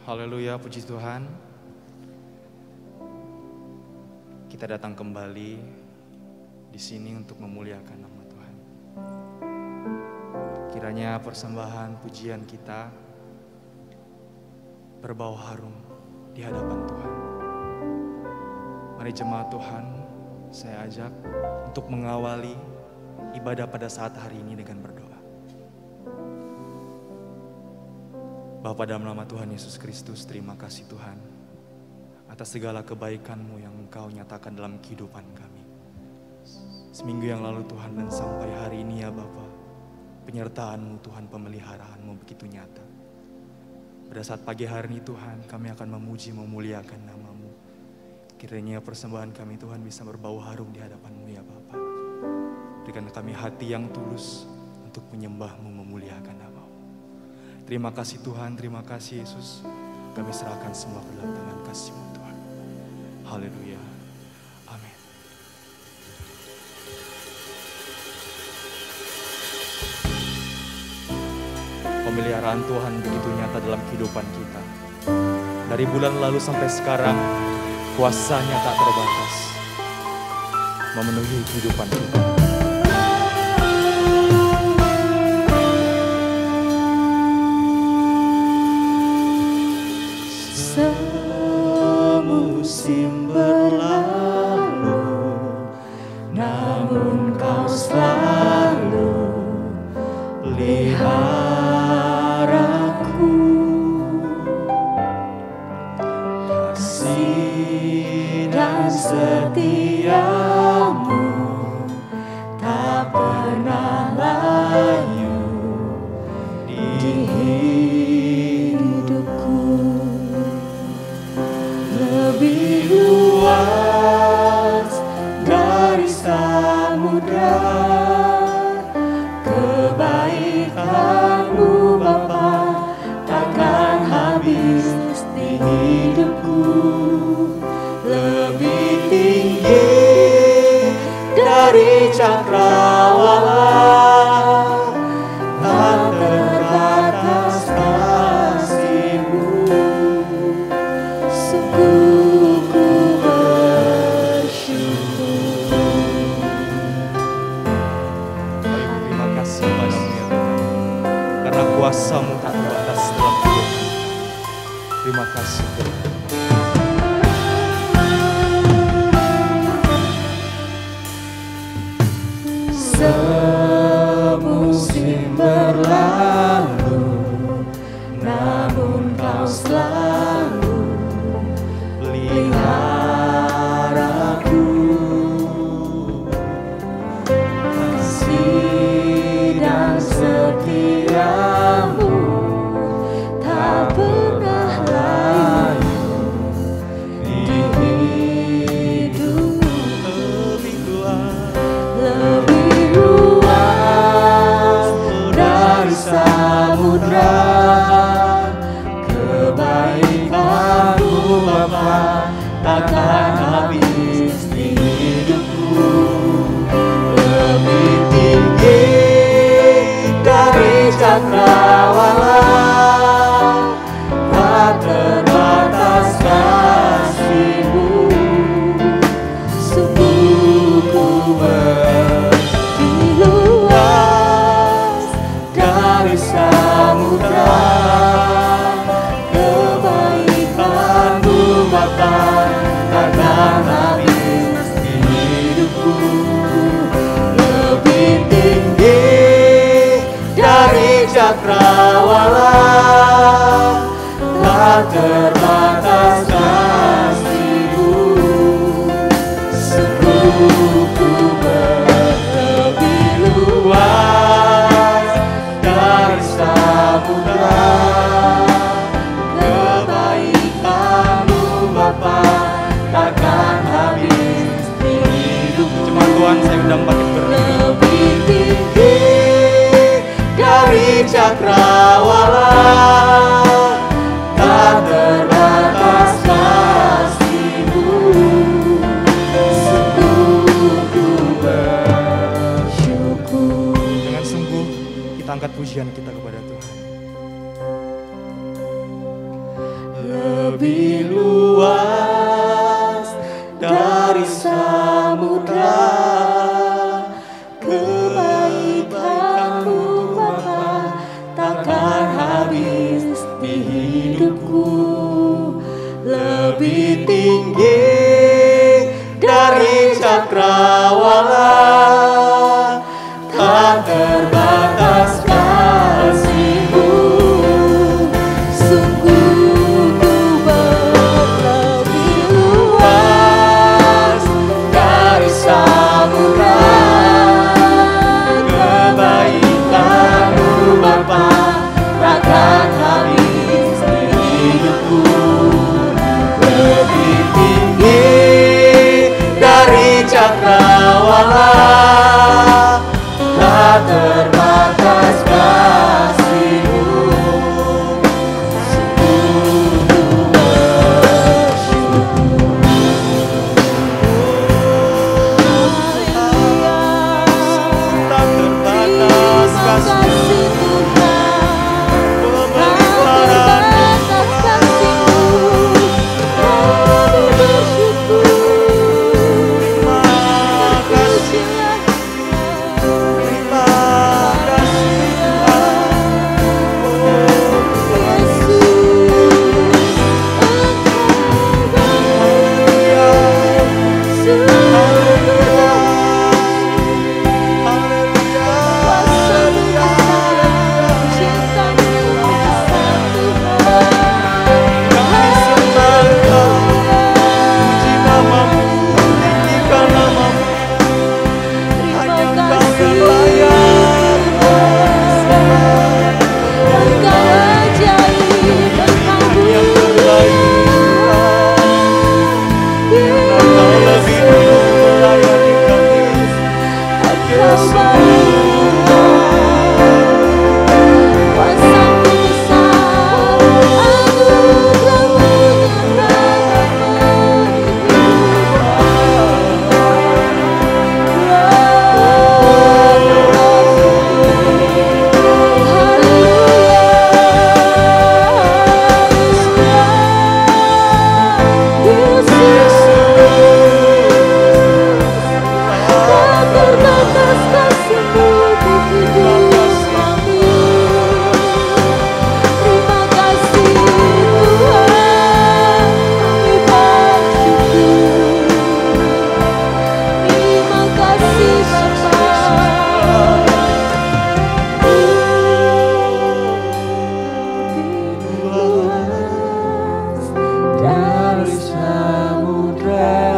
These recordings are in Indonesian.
Haleluya, puji Tuhan. Kita datang kembali di sini untuk memuliakan nama Tuhan. Kiranya persembahan pujian kita berbau harum di hadapan Tuhan. Mari jemaat Tuhan, saya ajak untuk mengawali ibadah pada saat hari ini dengan berdoa. Bapa, dalam nama Tuhan Yesus Kristus, terima kasih Tuhan atas segala kebaikan-Mu yang Engkau nyatakan dalam kehidupan kami. Seminggu yang lalu Tuhan dan sampai hari ini ya Bapa, penyertaan-Mu Tuhan, pemeliharaan-Mu begitu nyata. Pada saat pagi hari ini Tuhan, kami akan memuji, memuliakan nama-Mu. Kiranya persembahan kami Tuhan bisa berbau harum di hadapan-Mu ya Bapa. Berikan kami hati yang tulus untuk menyembah-Mu, memuliakan nama-Mu. Terima kasih Tuhan, terima kasih Yesus. Kami serahkan semua ke dalam tangan kasih-Mu Tuhan. Haleluya. Amin. Pemeliharaan Tuhan begitu nyata dalam kehidupan kita. Dari bulan lalu sampai sekarang, kuasa-Nya tak terbatas memenuhi kehidupan kita. Semusim berlalu, namun Kau selalu peliharaku. Kasih dan setia-Mu tak pernah layu di hidupku. Lebih luas dari samudra kebaikan-Mu Bapa, takkan habis di hidupku. Lebih tinggi dari cakrawala, tak terbatas kasih-Mu. Sungguh ku bersyukur. Baik, terima kasih padamu ya Tuhan, karena kuasa-Mu tak terbatas dalam hidup kami. Terima kasih Tuhan. Semusim berlalu, namun Kau selalu peliharaku. Kasih dan setia-Mu tak pernah layu di hidupku. Lebih luas dari samudra kebaikan-Mu Bapa, takkan habis di hidupku. Lebih tinggi dari cakrawala, tak terbatas kasih-Mu. Sungguh ku lebih luas dari samudra kebaikan-Mu Bapa, takkan habis di hidupku. Lebih tinggi dari cakrawala, tak terbatas kasih-Mu. Sungguh ku lebih luas dari samudra kebaikan-Mu Bapa, takkan habis di hidupku. Jemaat Tuhan, saya undang bangkit berdiri. Lebih tinggi dari cakrawala, tak terbatas kasih-Mu. Sungguh ku bersyukur. Dengan sungguh kita angkat pujian kita kepada Tuhan. lebih luas dari samudra. Kebaikan-Mu Bapa takkan habis di hidupku, lebih tinggi dari cakrawala, tak terbatas kasih-Mu. Sungguh ku berlebih luas dari samudra. Kebaikan-Mu Bapa takkan habis di hidupku, lebih tinggi dari cakrawala, tak terbatas kasih-Mu. Tak terbatas kasih-Mu, pemeliharaan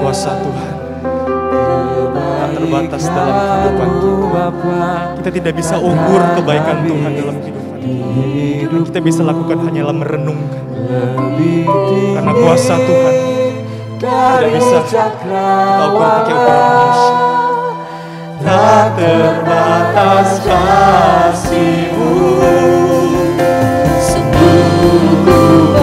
kuasa Tuhan tak terbatas dalam kehidupan kita. Kita tidak bisa ukur kebaikan Tuhan dalam kehidupan kita. Kita bisa lakukan hanyalah merenungkan. Karena kuasa Tuhan tidak bisa kita ukur pakai ukuran manusia. Tak terbatas kasih-Mu, sungguh ku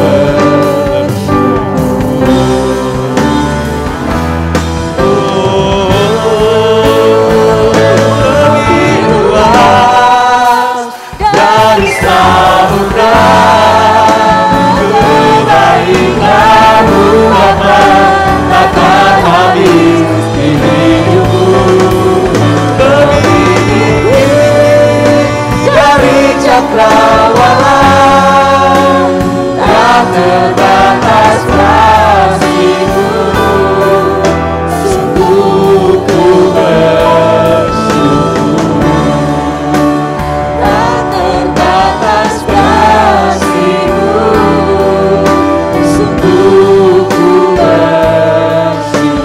cakrawala, tak terbatas kasih-Mu. Sungguh ku bersyukur, tak terbatas kasih-Mu. Sungguh ku bersyukur,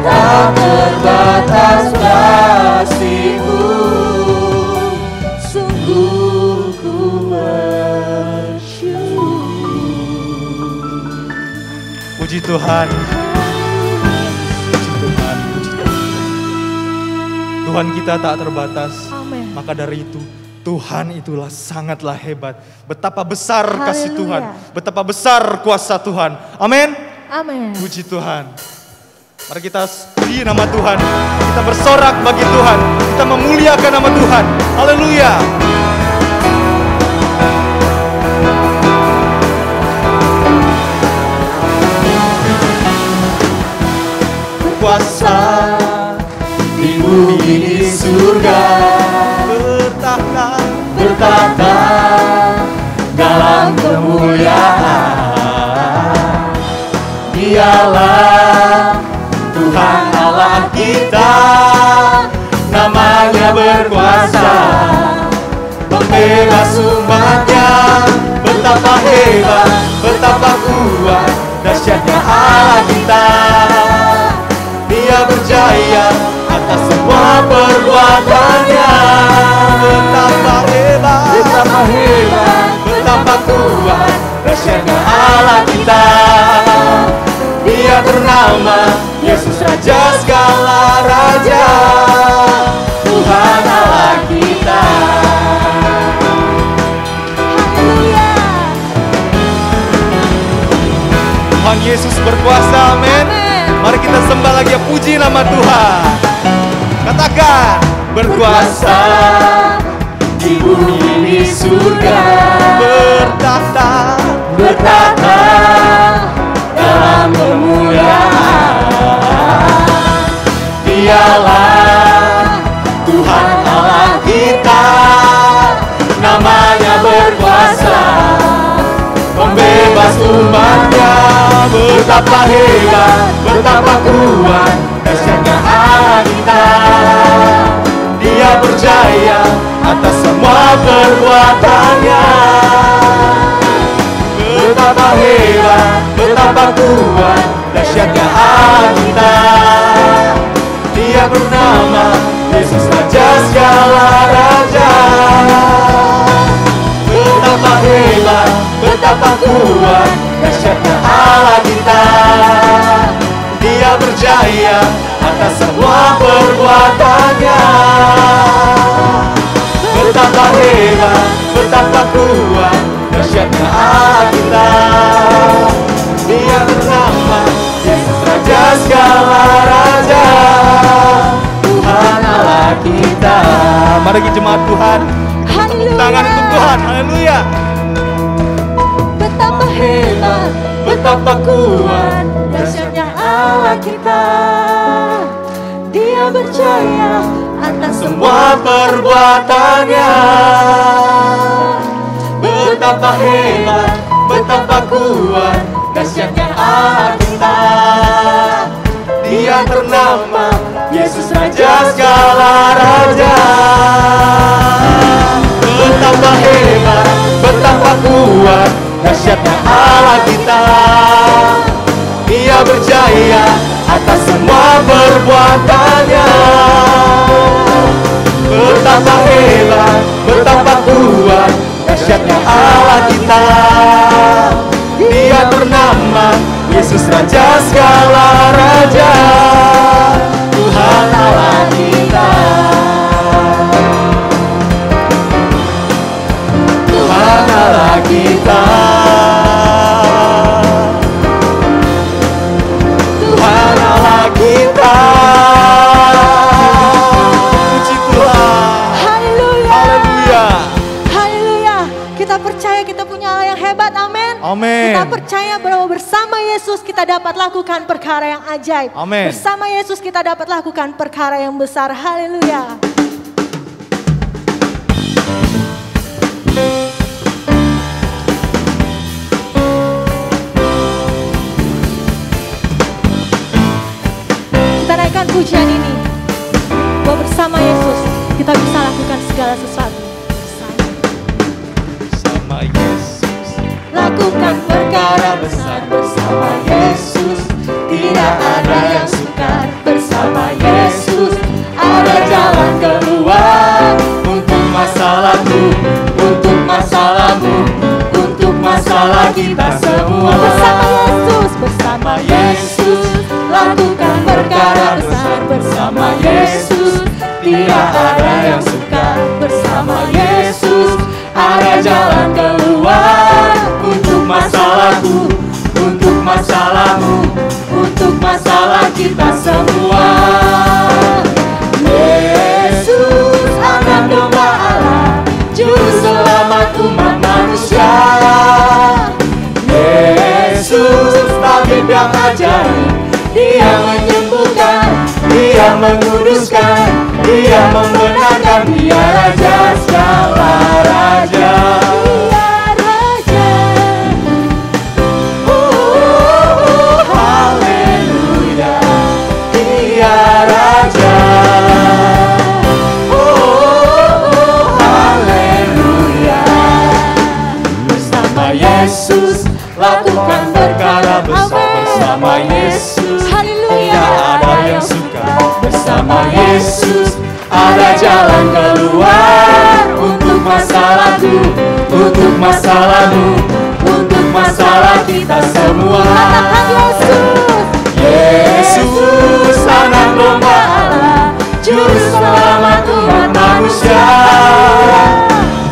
tak terbatas kasih-Mu. Puji Tuhan, puji Tuhan, puji Tuhan. Tuhan kita tak terbatas. Amen. Maka dari itu, Tuhan itulah sangatlah hebat. Betapa besar kasih Tuhan, betapa besar kuasa Tuhan. Amin. Amin. Puji Tuhan. Mari kita puji nama Tuhan, kita bersorak bagi Tuhan, kita memuliakan nama Tuhan. Haleluya. kemuliaan. Dialah Tuhan Allah kita, namanya berkuasa, membebas umatnya. Betapa hebat, betapa kuat, dahsyatnya Allah kita. Dia berjaya atas semua perbuatannya. Betapa hebat, betapa hebat, betapa kuat, dahsyatnya Allah kita. Dia bernama Yesus, Raja segala raja, Tuhan Allah kita. Haleluya. Tuhan Yesus berkuasa, amin. Mari kita sembah lagi, puji nama Tuhan. Katakan, berkuasa di bumi di surga, bertata dalam kemuliaan. Dialah Tuhan Allah kita, namanya berkuasa, membebas umatnya. Betapa hebat, betapa kuat, dahsyatnya Allah kita. Dia berjaya atas semua perbuatannya. Betapa hebat, betapa kuat, dahsyatnya Allah kita. Dia bernama Yesus, Raja segala raja. Betapa hebat, betapa kuat, dahsyatnya Allah kita. Dia berjaya atas semua perbuatannya. Betapa hebat, betapa kuat, dahsyatnya Allah kita. Dia bernama Yesus, Raja segala raja, Tuhan Allah kita. Mari jemaat Tuhan, tepuk tangan untuk Tuhan. Haleluya. Betapa hebat, betapa kuat, dahsyatnya Allah kita. Dia berjaya atas semua perbuatannya. Betapa hebat, betapa kuat, dahsyatnya Allah kita. Dia ternama Yesus, Raja segala raja. Betapa hebat, betapa kuat, dahsyatnya Allah kita. Dia berjaya atas semua perbuatannya. Betapa hebat, betapa kuat, dahsyatnya Allah kita. Dia bernama Yesus, Raja segala raja, Tuhan Allah kita. Tuhan Allah kita. Tuhan Allah kita. Puji Tuhan. Haleluya. Haleluya. Haleluya. Kita percaya kita punya Allah yang hebat, amin. Amin. Kita percaya bahwa bersama Yesus kita dapat lakukan perkara yang ajaib. Amin. Bersama Yesus kita dapat lakukan perkara yang besar. Haleluya. Kita naikkan pujian ini, bahwa bersama Yesus kita bisa lakukan segala sesuatu. Bersama Yesus Lakukan perkara besar bersama Yesus. Tidak ada yang sukar bersama Yesus. Ada jalan keluar untuk masalahku, untuk masalahmu, untuk masalah kita semua. bersama Yesus, bersama Yesus. Lakukan perkara besar bersama Yesus. Tidak ada yang sukar bersama Yesus. Ada jalan keluar untuk masalahku, untuk masalahmu, untuk masalah kita semua. Yesus, anak domba Allah, juru selamat umat manusia. Yesus, tabib yang ajaib, Dia menyembuhkan, Dia menguduskan, Dia membenarkan. Dia Raja segala raja, Dia Raja Yesus, lakukan perkara besar bersama Yesus. Tidak ada yang suka bersama Yesus. Ada jalan keluar untuk masalahku, untuk masalahmu, untuk masalah kita semua. Yesus, anak domba Allah, juru selamat umat manusia.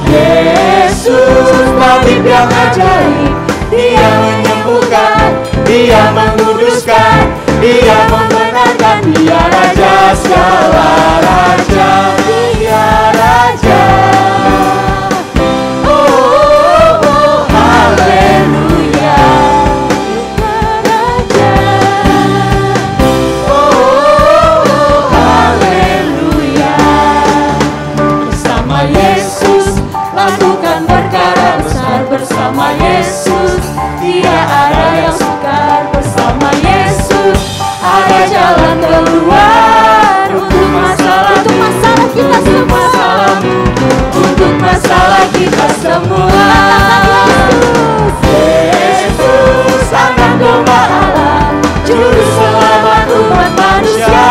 Yesus, tabib yang ajaib, Dia menyembuhkan, Dia menguduskan, Dia membenarkan. Dia Raja segala raja, Dia Raja. Oh, haleluya. Raja. Oh, haleluya. Bersama Yesus, lakukan perkara besar bersama Yesus. Tidak ada yang sukar bersama Yesus. Ada jalan keluar untuk masalah kita semua, untuk masalah kita semua. Yesus, anak domba Allah, juru selamat umat manusia.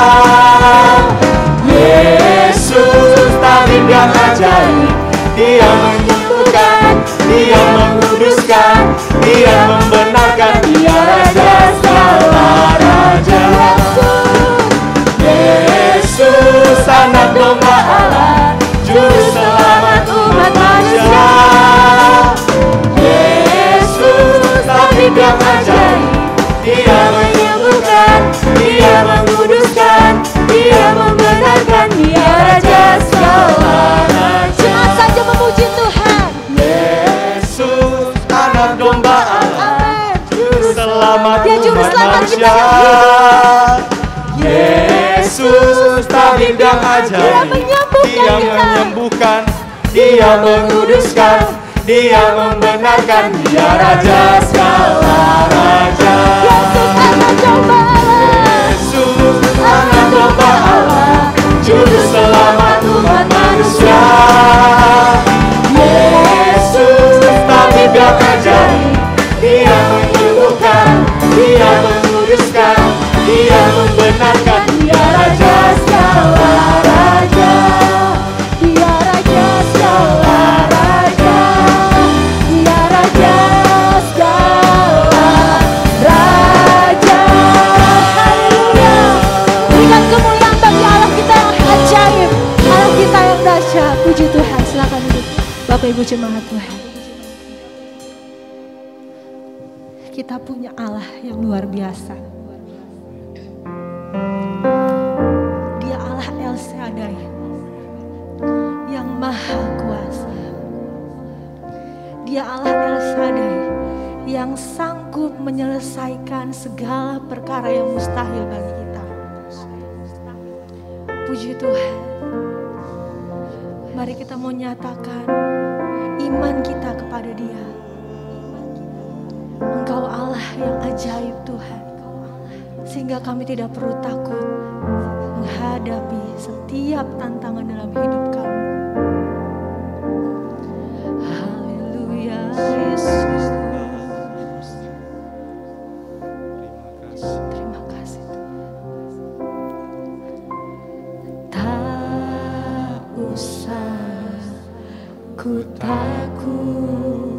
Yesus, tabib yang ajaib, Dia menyembuhkan, Dia menguduskan, Dia membenarkan. Dia Raja segala raja. Yesus, anak domba Allah, juru selamat umat manusia. Yesus, tabib yang ajaib, Dia menyembuhkan, Dia menguduskan, Dia membenarkan. Dia Raja segala raja. Cepat saja memuji Tuhan. Yesus, anak domba Allah, juru selamat umat manusia. Yesus, tabib yang ajaib, Dia menyembuhkan, Dia menguduskan, Dia membenarkan. Dia Raja segala raja. Yesus, anak domba Allah, juru selamat umat manusia. Yesus, tabib yang ajaib, Dia menyembuhkan, Dia menguduskan, Dia membenarkan. Dia Raja segala raja, Dia Raja segala raja, Dia Raja segala raja. Haleluya. Berikan kemuliaan bagi Allah kita yang ajaib, Allah kita yang dahsyat. Puji Tuhan, silakan duduk Bapak Ibu jemaat Tuhan. Kita punya Allah yang luar biasa. Dia Allah El Shaddai yang maha kuasa. Dia Allah El Shaddai yang sanggup menyelesaikan segala perkara yang mustahil bagi kita. Puji Tuhan. Mari kita mau nyatakan iman kita kepada Dia. Engkau Allah yang ajaib Tuhan, sehingga kami tidak perlu takut menghadapi setiap tantangan dalam hidup kami. Haleluya Yesus. Terima kasih Tuhan. Tak usah ku takut,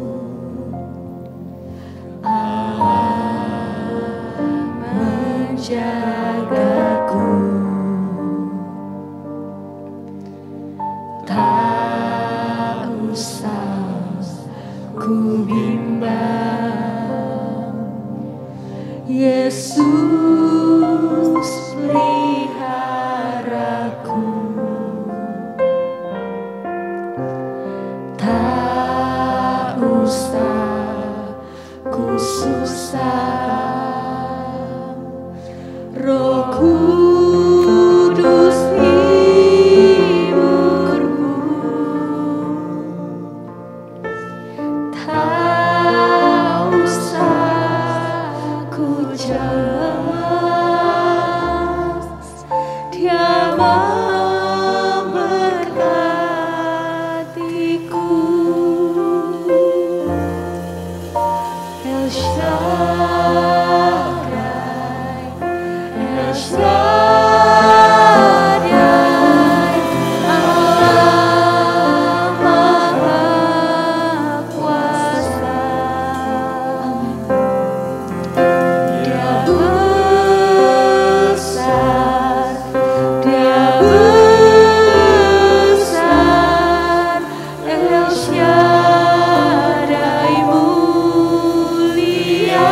menjagaku. Tak usah ku bimbang, Yesus peliharaku. Tak usah ku susah, Roh Kudus hiburku. Tak usah ku cemas, Dia memberkatiku. El Shaddai, El Shaddai, Allah Maha Kuasa. Dia besar, Dia besar, El Shaddai mulia.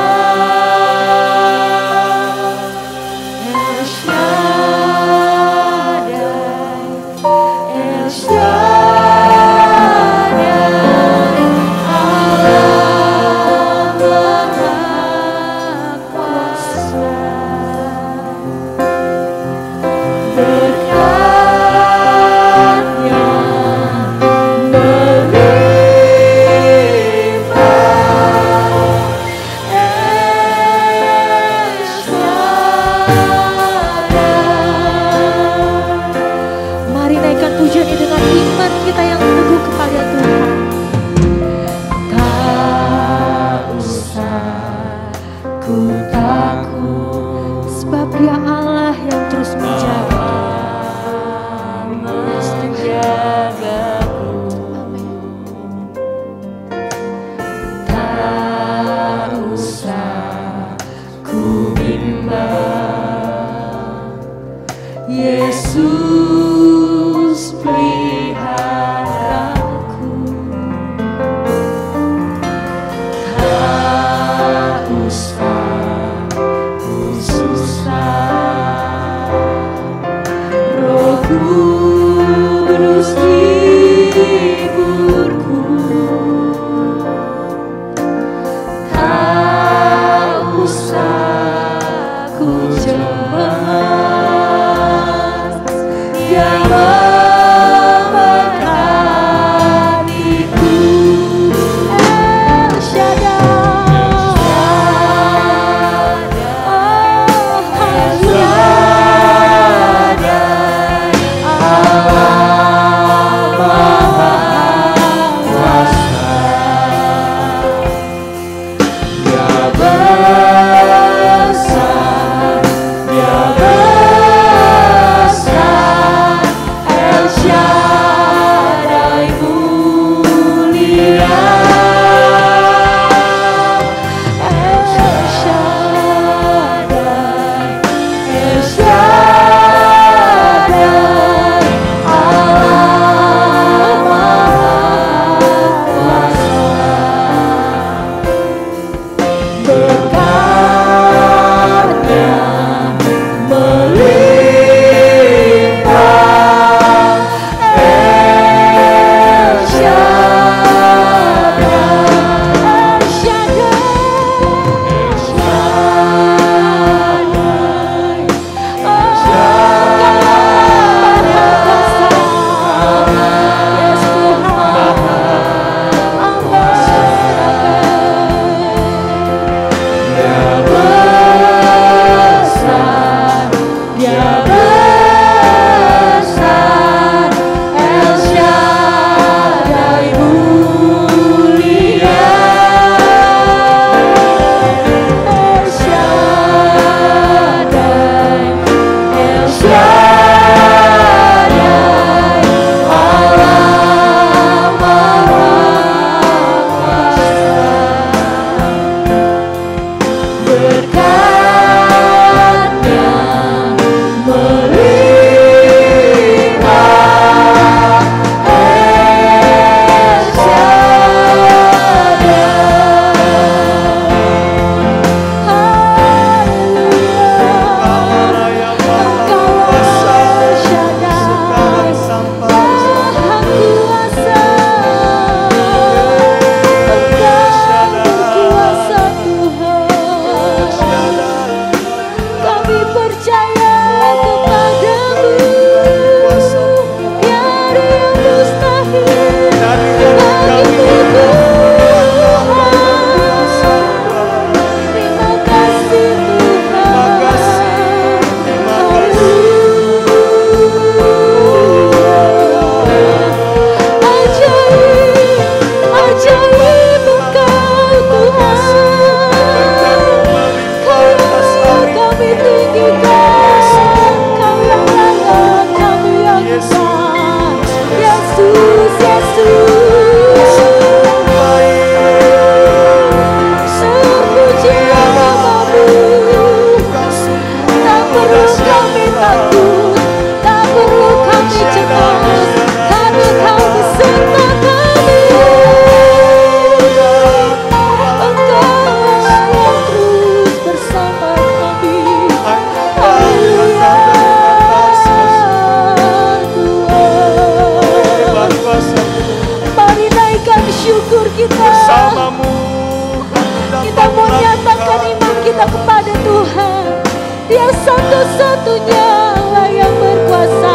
satu-satunya Allah yang berkuasa.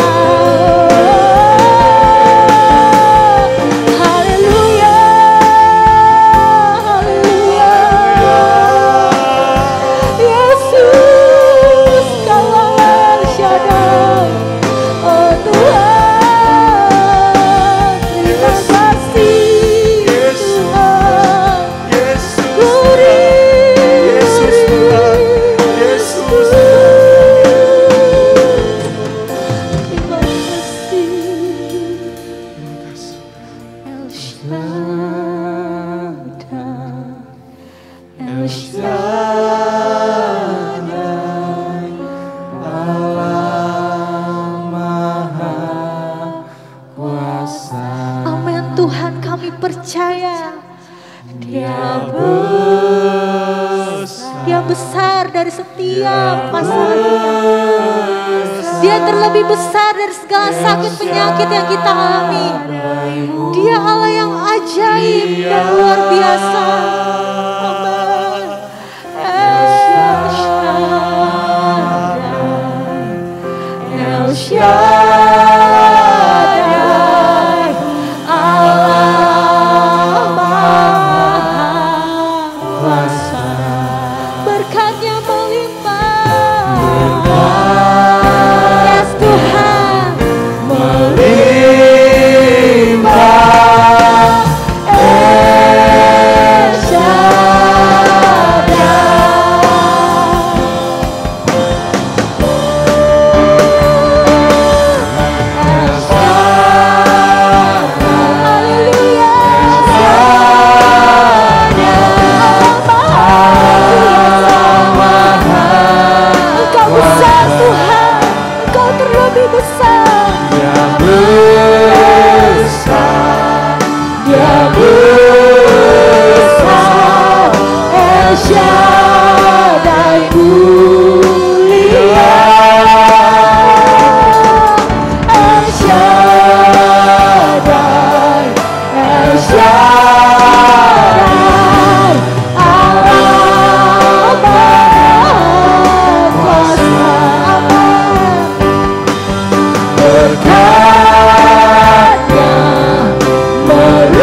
Haleluya, haleluya. Yesus, Kaulah El Shaddai. Oh Tuhan, terima kasih Tuhan. Glory, Yesus Tuhan, Yesus terima kasih. El Shaddai, El Shaddai, Allah Maha Kuasa. amin Tuhan, kami percaya Dia besar dari setiap masalah. Dia terlebih besar dari segala sakit penyakit yang kita alami. Dia Allah yang ajaib dan luar biasa. Amin. El Shaddai, El Shaddai, Allah Maha Kuasa. Berkatnya melimpah. Yes Tuhan, melimpah. El Shaddai. Haleluya. Engkau besar Tuhan, Engkau terlebih besar. Dia besar, Dia Besar, El Shaddai mulia. El Shaddai, El Shaddai, Allah Maha Kuasa. Berkatnya melimpah.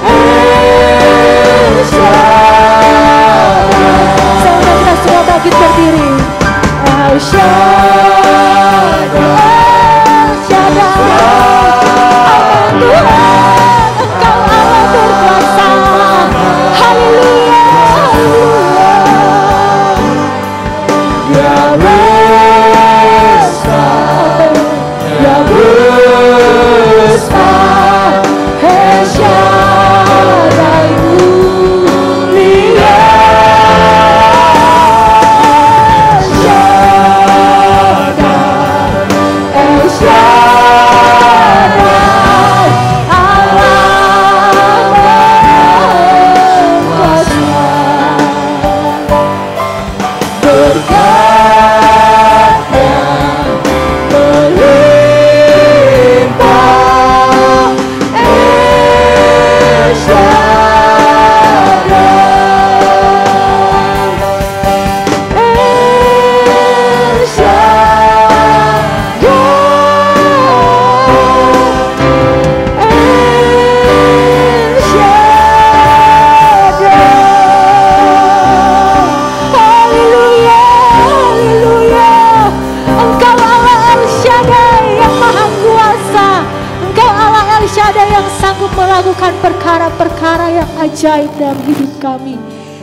El Shaddai. Saya undang kita semua bangkit berdiri. El Shaddai, El Shaddai. Amin Tuhan, Engkau Allah berkuasa. Haleluya, haleluya. Dia besar, Dia besar, El Shaddai mulia. El Shaddai, El Shaddai, Allah Maha Kuasa. Berkatnya melimpah. El Shaddai, El Shaddai, El Shaddai. Haleluya, haleluya. Engkau Allah El Shaddai yang maha kuasa. Engkau Allah El Shaddai yang sanggup melakukan perkara-perkara yang ajaib dalam hidup kami.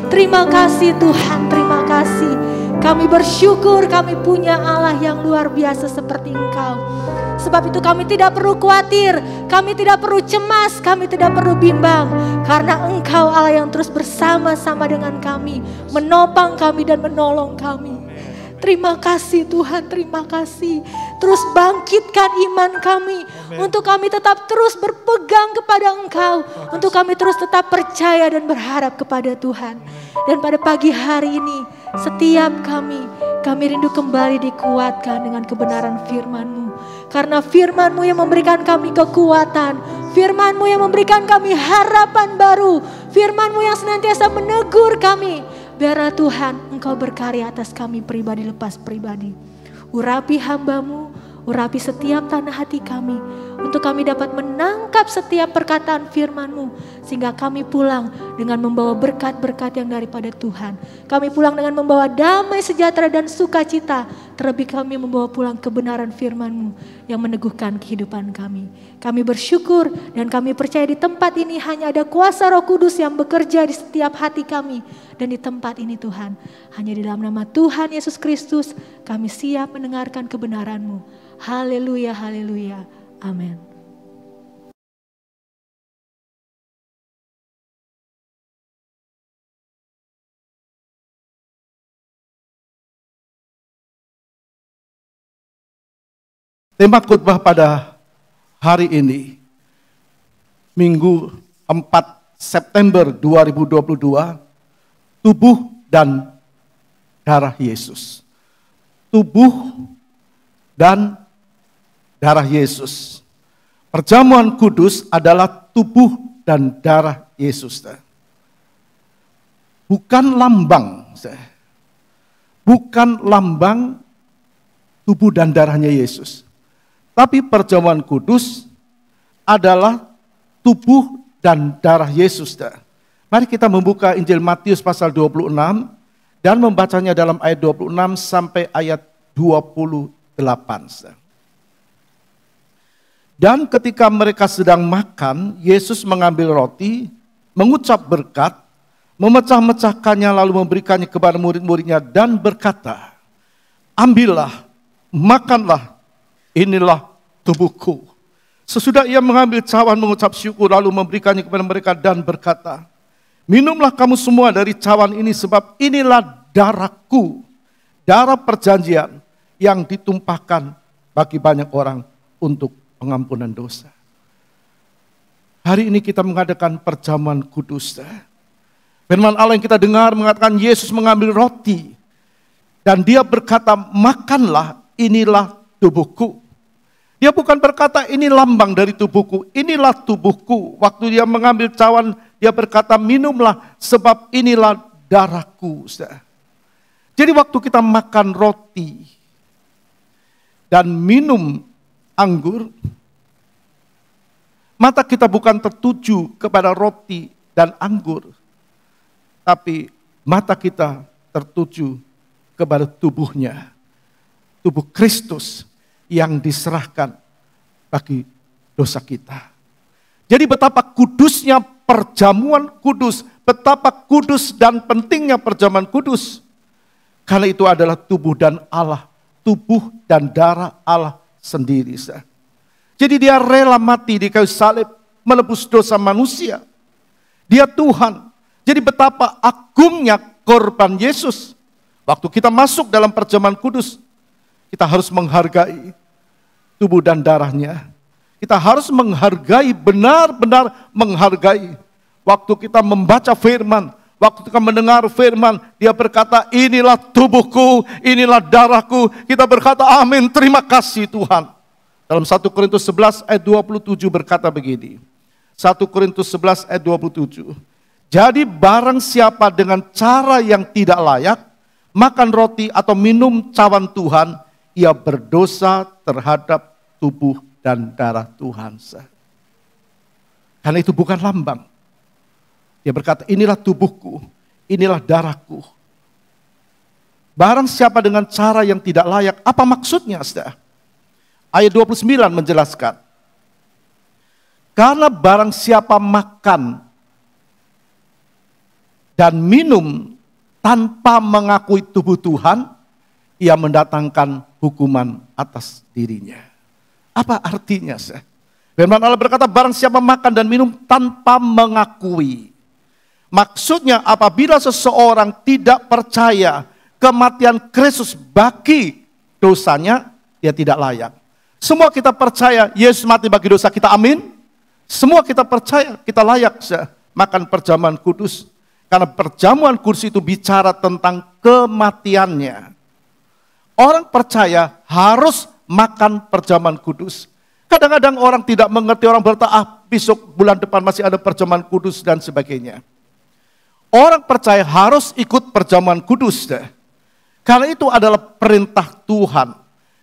Terima kasih Tuhan, terima kasih. Kami bersyukur kami punya Allah yang luar biasa seperti Engkau. Sebab itu kami tidak perlu khawatir, kami tidak perlu cemas, kami tidak perlu bimbang. Karena Engkau Allah yang terus bersama-sama dengan kami, menopang kami dan menolong kami. Terima kasih Tuhan, terima kasih. Terus bangkitkan iman kami. Untuk kami tetap terus berpegang kepada Engkau. Untuk kami terus tetap percaya dan berharap kepada Tuhan. Dan pada pagi hari ini, setiap kami rindu kembali dikuatkan dengan kebenaran firman-Mu. Karena firman-Mu yang memberikan kami kekuatan. Firman-Mu yang memberikan kami harapan baru. Firman-Mu yang senantiasa menegur kami. Biarlah Tuhan Engkau berkarya atas kami pribadi lepas pribadi. Urapi hamba-Mu, urapi setiap tanah hati kami, untuk kami dapat menangkap setiap perkataan firman-Mu, sehingga kami pulang dengan membawa berkat-berkat yang daripada Tuhan. Kami pulang dengan membawa damai sejahtera dan sukacita, terlebih kami membawa pulang kebenaran firman-Mu yang meneguhkan kehidupan kami. Kami bersyukur dan kami percaya di tempat ini hanya ada kuasa Roh Kudus yang bekerja di setiap hati kami. Dan di tempat ini Tuhan, hanya di dalam nama Tuhan Yesus Kristus kami siap mendengarkan kebenaran-Mu. Haleluya, haleluya. Amin. Tema khotbah pada hari ini, Minggu 4 September 2022, tubuh dan darah Yesus. Tubuh dan darah Yesus. Perjamuan kudus adalah tubuh dan darah Yesus. Bukan lambang. Bukan lambang tubuh dan darahnya Yesus. Tapi perjamuan kudus adalah tubuh dan darah Yesus. Mari kita membuka Injil Matius pasal 26 dan membacanya dalam ayat 26 sampai ayat 28. Dan ketika mereka sedang makan, Yesus mengambil roti, mengucap berkat, memecah-mecahkannya lalu memberikannya kepada murid-muridnya dan berkata, "Ambillah, makanlah, inilah tubuhku." Sesudah ia mengambil cawan mengucap syukur lalu memberikannya kepada mereka dan berkata, "Minumlah kamu semua dari cawan ini sebab inilah darahku, darah perjanjian yang ditumpahkan bagi banyak orang untuk pengampunan dosa." Hari ini kita mengadakan perjamuan kudus. Firman Allah yang kita dengar mengatakan Yesus mengambil roti dan dia berkata, "Makanlah, inilah tubuhku." Dia bukan berkata ini lambang dari tubuhku, inilah tubuhku. Waktu dia mengambil cawan, dia berkata minumlah sebab inilah darahku. Jadi waktu kita makan roti dan minum anggur, mata kita bukan tertuju kepada roti dan anggur, tapi mata kita tertuju kepada tubuhnya, tubuh Kristus yang diserahkan bagi dosa kita. Jadi betapa kudusnya perjamuan kudus, betapa kudus dan pentingnya perjamuan kudus. Karena itu adalah tubuh dan Allah, tubuh dan darah Allah sendiri. Jadi dia rela mati di kayu salib menebus dosa manusia. Dia Tuhan. Jadi betapa agungnya korban Yesus. Waktu kita masuk dalam perjamuan kudus, kita harus menghargai tubuh dan darahnya. Kita harus menghargai, benar-benar menghargai. Waktu kita membaca firman, waktu kita mendengar firman, dia berkata, "Inilah tubuhku, inilah darahku." Kita berkata, "Amin, terima kasih Tuhan." Dalam 1 Korintus 11 ayat 27 berkata begini. 1 Korintus 11 ayat 27. "Jadi barang siapa dengan cara yang tidak layak makan roti atau minum cawan Tuhan, ia berdosa terhadap tubuh dan darah Tuhan." Karena itu bukan lambang. Dia berkata, "Inilah tubuhku, inilah darahku." Barang siapa dengan cara yang tidak layak, apa maksudnya? Ayat 29 menjelaskan. "Karena barang siapa makan dan minum tanpa mengakui tubuh Tuhan, ia mendatangkan hukuman atas dirinya." Apa artinya? Firman Allah berkata, barang siapa makan dan minum tanpa mengakui. Maksudnya apabila seseorang tidak percaya kematian Kristus bagi dosanya, dia tidak layak. Semua kita percaya Yesus mati bagi dosa kita, amin. Semua kita percaya kita layak makan perjamuan kudus. Karena perjamuan kudus itu bicara tentang kematiannya. Orang percaya harus makan perjamuan kudus. Kadang-kadang orang tidak mengerti, orang berkata, besok bulan depan masih ada perjamuan kudus dan sebagainya. Orang percaya harus ikut perjamuan kudus. Karena itu adalah perintah Tuhan.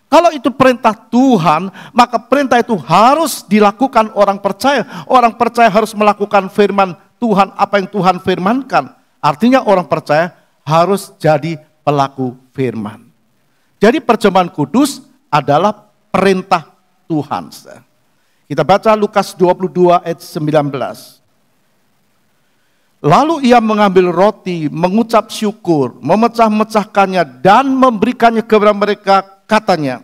Kalau itu perintah Tuhan, maka perintah itu harus dilakukan orang percaya. Orang percaya harus melakukan firman Tuhan, apa yang Tuhan firmankan. Artinya orang percaya harus jadi pelaku firman. Jadi perjamuan kudus adalah perintah Tuhan. Kita baca Lukas 22 ayat 19. Lalu ia mengambil roti, mengucap syukur, memecah-mecahkannya dan memberikannya kepada mereka, katanya,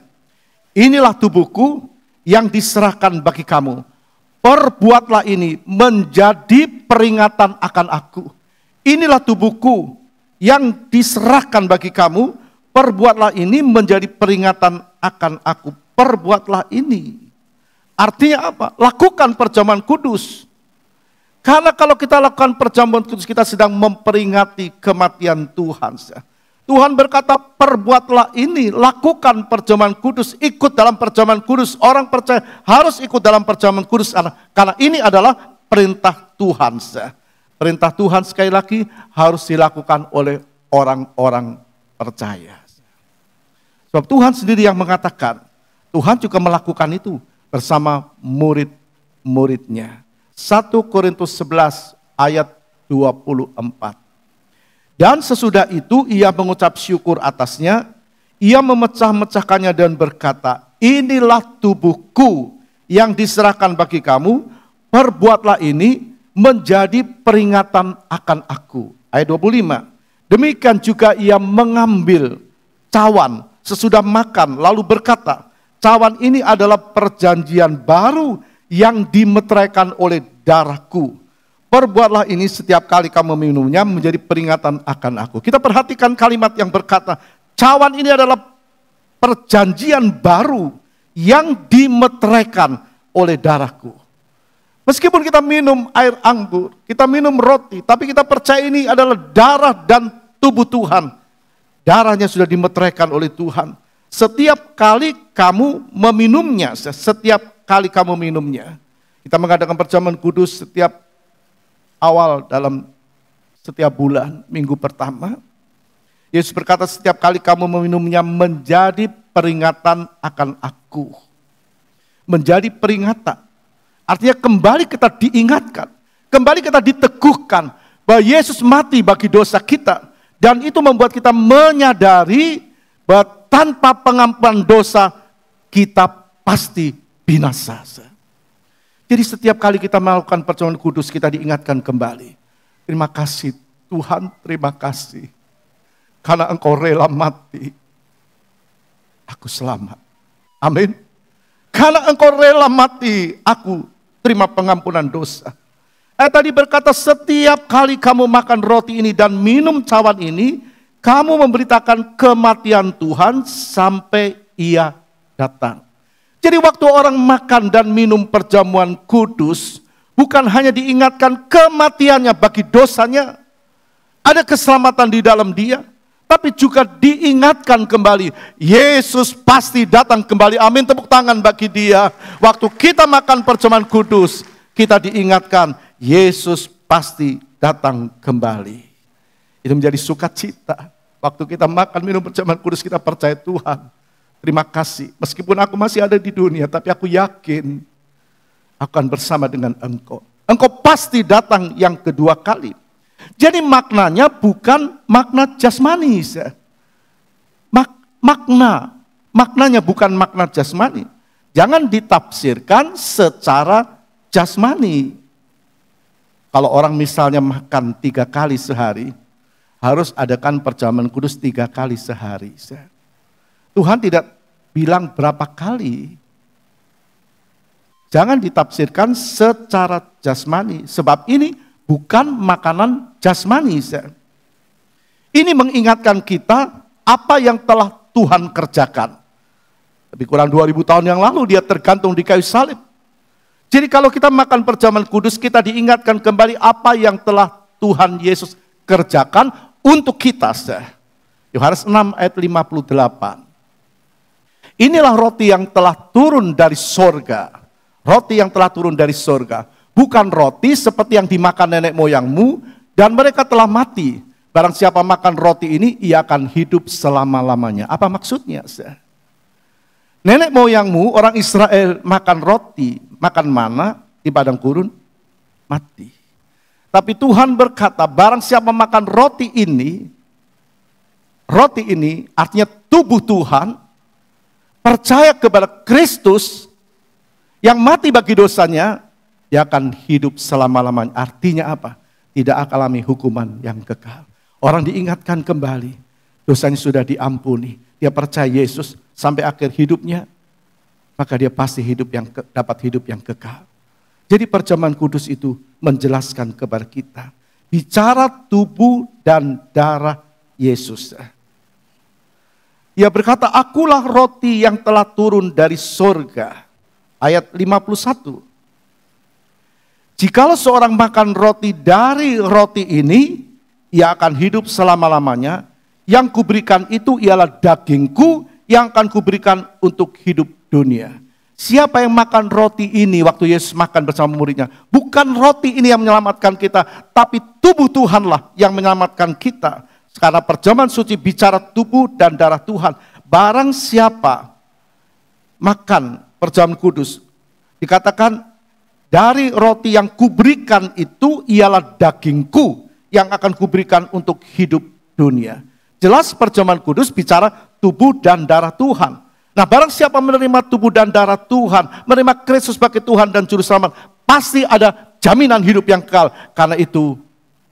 inilah tubuhku yang diserahkan bagi kamu. Perbuatlah ini menjadi peringatan akan aku. Inilah tubuhku yang diserahkan bagi kamu. Perbuatlah ini menjadi peringatan akan aku. Perbuatlah ini. Artinya apa? Lakukan perjamuan kudus. Karena kalau kita lakukan perjamuan kudus, kita sedang memperingati kematian Tuhan. Tuhan berkata, perbuatlah ini, lakukan perjamuan kudus, ikut dalam perjamuan kudus. Orang percaya harus ikut dalam perjamuan kudus, karena ini adalah perintah Tuhan. Perintah Tuhan sekali lagi harus dilakukan oleh orang-orang percaya. Sebab Tuhan sendiri yang mengatakan, Tuhan juga melakukan itu bersama murid-muridnya. 1 Korintus 11 ayat 24. Dan sesudah itu ia mengucap syukur atasnya, ia memecah-mecahkannya dan berkata, inilah tubuhku yang diserahkan bagi kamu, perbuatlah ini menjadi peringatan akan aku. Ayat 25. Demikian juga ia mengambil cawan sesudah makan, lalu berkata, cawan ini adalah perjanjian baru yang dimeteraikan oleh darahku. Perbuatlah ini setiap kali kamu minumnya menjadi peringatan akan aku. Kita perhatikan kalimat yang berkata, cawan ini adalah perjanjian baru yang dimeteraikan oleh darahku. Meskipun kita minum air anggur, kita minum roti, tapi kita percaya ini adalah darah dan tubuh Tuhan. Darahnya sudah dimeteraikan oleh Tuhan. Setiap kali kamu meminumnya, kita mengadakan perjamuan kudus setiap awal dalam setiap bulan, minggu pertama. Yesus berkata, setiap kali kamu meminumnya menjadi peringatan akan aku. Menjadi peringatan. Artinya kembali kita diingatkan, kembali kita diteguhkan bahwa Yesus mati bagi dosa kita. Dan itu membuat kita menyadari bahwa tanpa pengampunan dosa kita pasti binasa. Jadi setiap kali kita melakukan perjamuan kudus, kita diingatkan kembali. Terima kasih Tuhan, terima kasih. Karena Engkau rela mati, aku selamat. Amin. Karena Engkau rela mati, aku terima pengampunan dosa. Tadi berkata, setiap kali kamu makan roti ini dan minum cawan ini, kamu memberitakan kematian Tuhan sampai Ia datang. Jadi waktu orang makan dan minum perjamuan kudus, bukan hanya diingatkan kematiannya bagi dosanya, ada keselamatan di dalam dia, tapi juga diingatkan kembali, Yesus pasti datang kembali. Amin, tepuk tangan bagi dia. Waktu kita makan perjamuan kudus, kita diingatkan, Yesus pasti datang kembali. Itu menjadi sukacita. Waktu kita makan minum perjamuan kudus, kita percaya Tuhan, terima kasih. Meskipun aku masih ada di dunia, tapi aku yakin akan bersama dengan Engkau. Engkau pasti datang yang kedua kali. Jadi maknanya bukan makna jasmani. Maknanya bukan makna jasmani. Jangan ditafsirkan secara jasmani. Kalau orang misalnya makan 3 kali sehari, harus adakan perjamuan kudus 3 kali sehari. Tuhan tidak bilang berapa kali. Jangan ditafsirkan secara jasmani, sebab ini bukan makanan jasmani. Ini mengingatkan kita apa yang telah Tuhan kerjakan. Lebih kurang 2000 tahun yang lalu dia tergantung di kayu salib. Jadi kalau kita makan perjamuan kudus, kita diingatkan kembali apa yang telah Tuhan Yesus kerjakan untuk kita. Yohanes 6 ayat 58. Inilah roti yang telah turun dari sorga. Roti yang telah turun dari sorga. Bukan roti seperti yang dimakan nenek moyangmu dan mereka telah mati. Barang siapa makan roti ini, ia akan hidup selama-lamanya. Apa maksudnya? Nenek moyangmu, orang Israel, makan roti, makan mana di padang gurun, mati. Tapi Tuhan berkata, barang siapa makan roti ini artinya tubuh Tuhan, percaya kepada Kristus yang mati bagi dosanya, dia akan hidup selama-lamanya. Artinya apa? Tidak akan alami hukuman yang kekal. Orang diingatkan kembali, dosanya sudah diampuni. Dia percaya Yesus sampai akhir hidupnya, maka dia pasti dapat hidup yang kekal. Jadi perjamuan kudus itu menjelaskan kepada kita, bicara tubuh dan darah Yesus. Ia berkata, akulah roti yang telah turun dari surga. Ayat 51. Jikalau seorang makan roti dari roti ini, ia akan hidup selama-lamanya. Yang kuberikan itu ialah dagingku yang akan kuberikan untuk hidup dunia. Siapa yang makan roti ini waktu Yesus makan bersama muridnya? Bukan roti ini yang menyelamatkan kita, tapi tubuh Tuhanlah yang menyelamatkan kita. Karena perjamuan suci bicara tubuh dan darah Tuhan. Barang siapa makan perjamuan kudus, dikatakan dari roti yang kuberikan itu ialah dagingku yang akan kuberikan untuk hidup dunia. Jelas perjamuan kudus bicara tubuh dan darah Tuhan. Nah, barang siapa menerima tubuh dan darah Tuhan, menerima Kristus sebagai Tuhan dan Juru Selamat, pasti ada jaminan hidup yang kekal. Karena itu,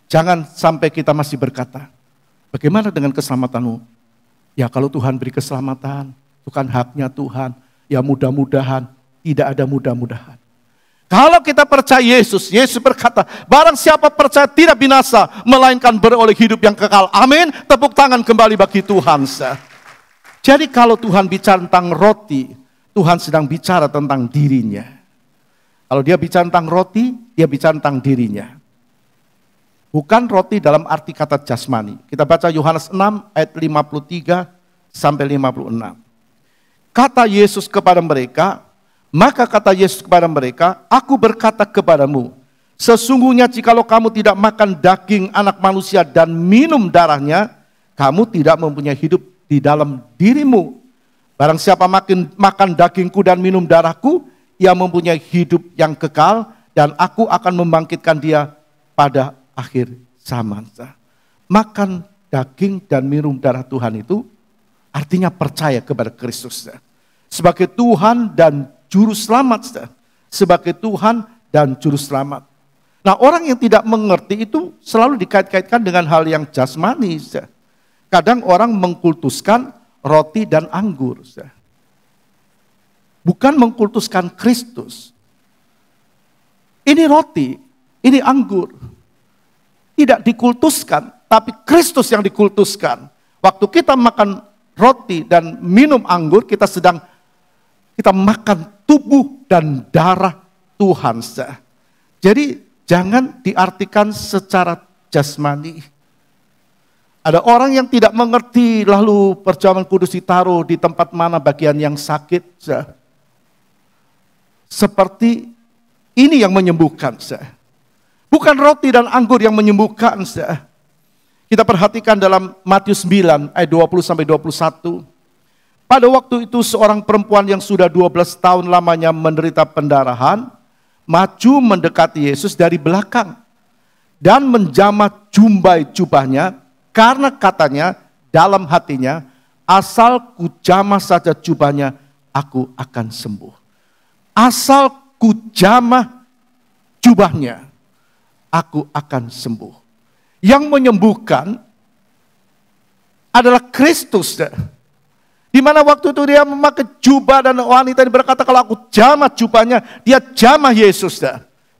jangan sampai kita masih berkata, bagaimana dengan keselamatanmu? Ya kalau Tuhan beri keselamatan, itu kan haknya Tuhan. Ya mudah-mudahan, tidak ada mudah-mudahan. Kalau kita percaya Yesus, Yesus berkata, barang siapa percaya tidak binasa, melainkan beroleh hidup yang kekal. Amin. Tepuk tangan kembali bagi Tuhan. Jadi kalau Tuhan bicara tentang roti, Tuhan sedang bicara tentang dirinya. Kalau dia bicara tentang roti, dia bicara tentang dirinya. Bukan roti dalam arti kata jasmani. Kita baca Yohanes 6 ayat 53 sampai 56. Kata Yesus kepada mereka, maka kata Yesus kepada mereka, aku berkata kepadamu, sesungguhnya jikalau kamu tidak makan daging anak manusia dan minum darahnya, kamu tidak mempunyai hidup di dalam dirimu. Barang siapa makan dagingku dan minum darahku, ia mempunyai hidup yang kekal, dan aku akan membangkitkan dia pada akhir zaman. Makan daging dan minum darah Tuhan itu artinya percaya kepada Kristus sebagai Tuhan dan Juru Selamat, sebagai Tuhan dan Juru Selamat. Nah, orang yang tidak mengerti itu selalu dikait-kaitkan dengan hal yang jasmani. Kadang orang mengkultuskan roti dan anggur. Bukan mengkultuskan Kristus. Ini roti, ini anggur. Tidak dikultuskan, tapi Kristus yang dikultuskan. Waktu kita makan roti dan minum anggur, kita makan tubuh dan darah Tuhan. Jadi jangan diartikan secara jasmani. Ada orang yang tidak mengerti, lalu perjamuan kudus ditaruh di tempat mana bagian yang sakit. Seperti ini yang menyembuhkan. Bukan roti dan anggur yang menyembuhkan. Kita perhatikan dalam Matius 9 ayat 20-21. Pada waktu itu seorang perempuan yang sudah 12 tahun lamanya menderita pendarahan, maju mendekati Yesus dari belakang dan menjamah jumbai jubahnya, karena katanya dalam hatinya, asal kujamah saja jubahnya, aku akan sembuh. Asal kujamah jubahnya, aku akan sembuh. Yang menyembuhkan adalah Kristus. Di mana waktu itu dia memakai jubah dan wanita ini berkata, kalau aku jamah jubahnya, dia jamah Yesus.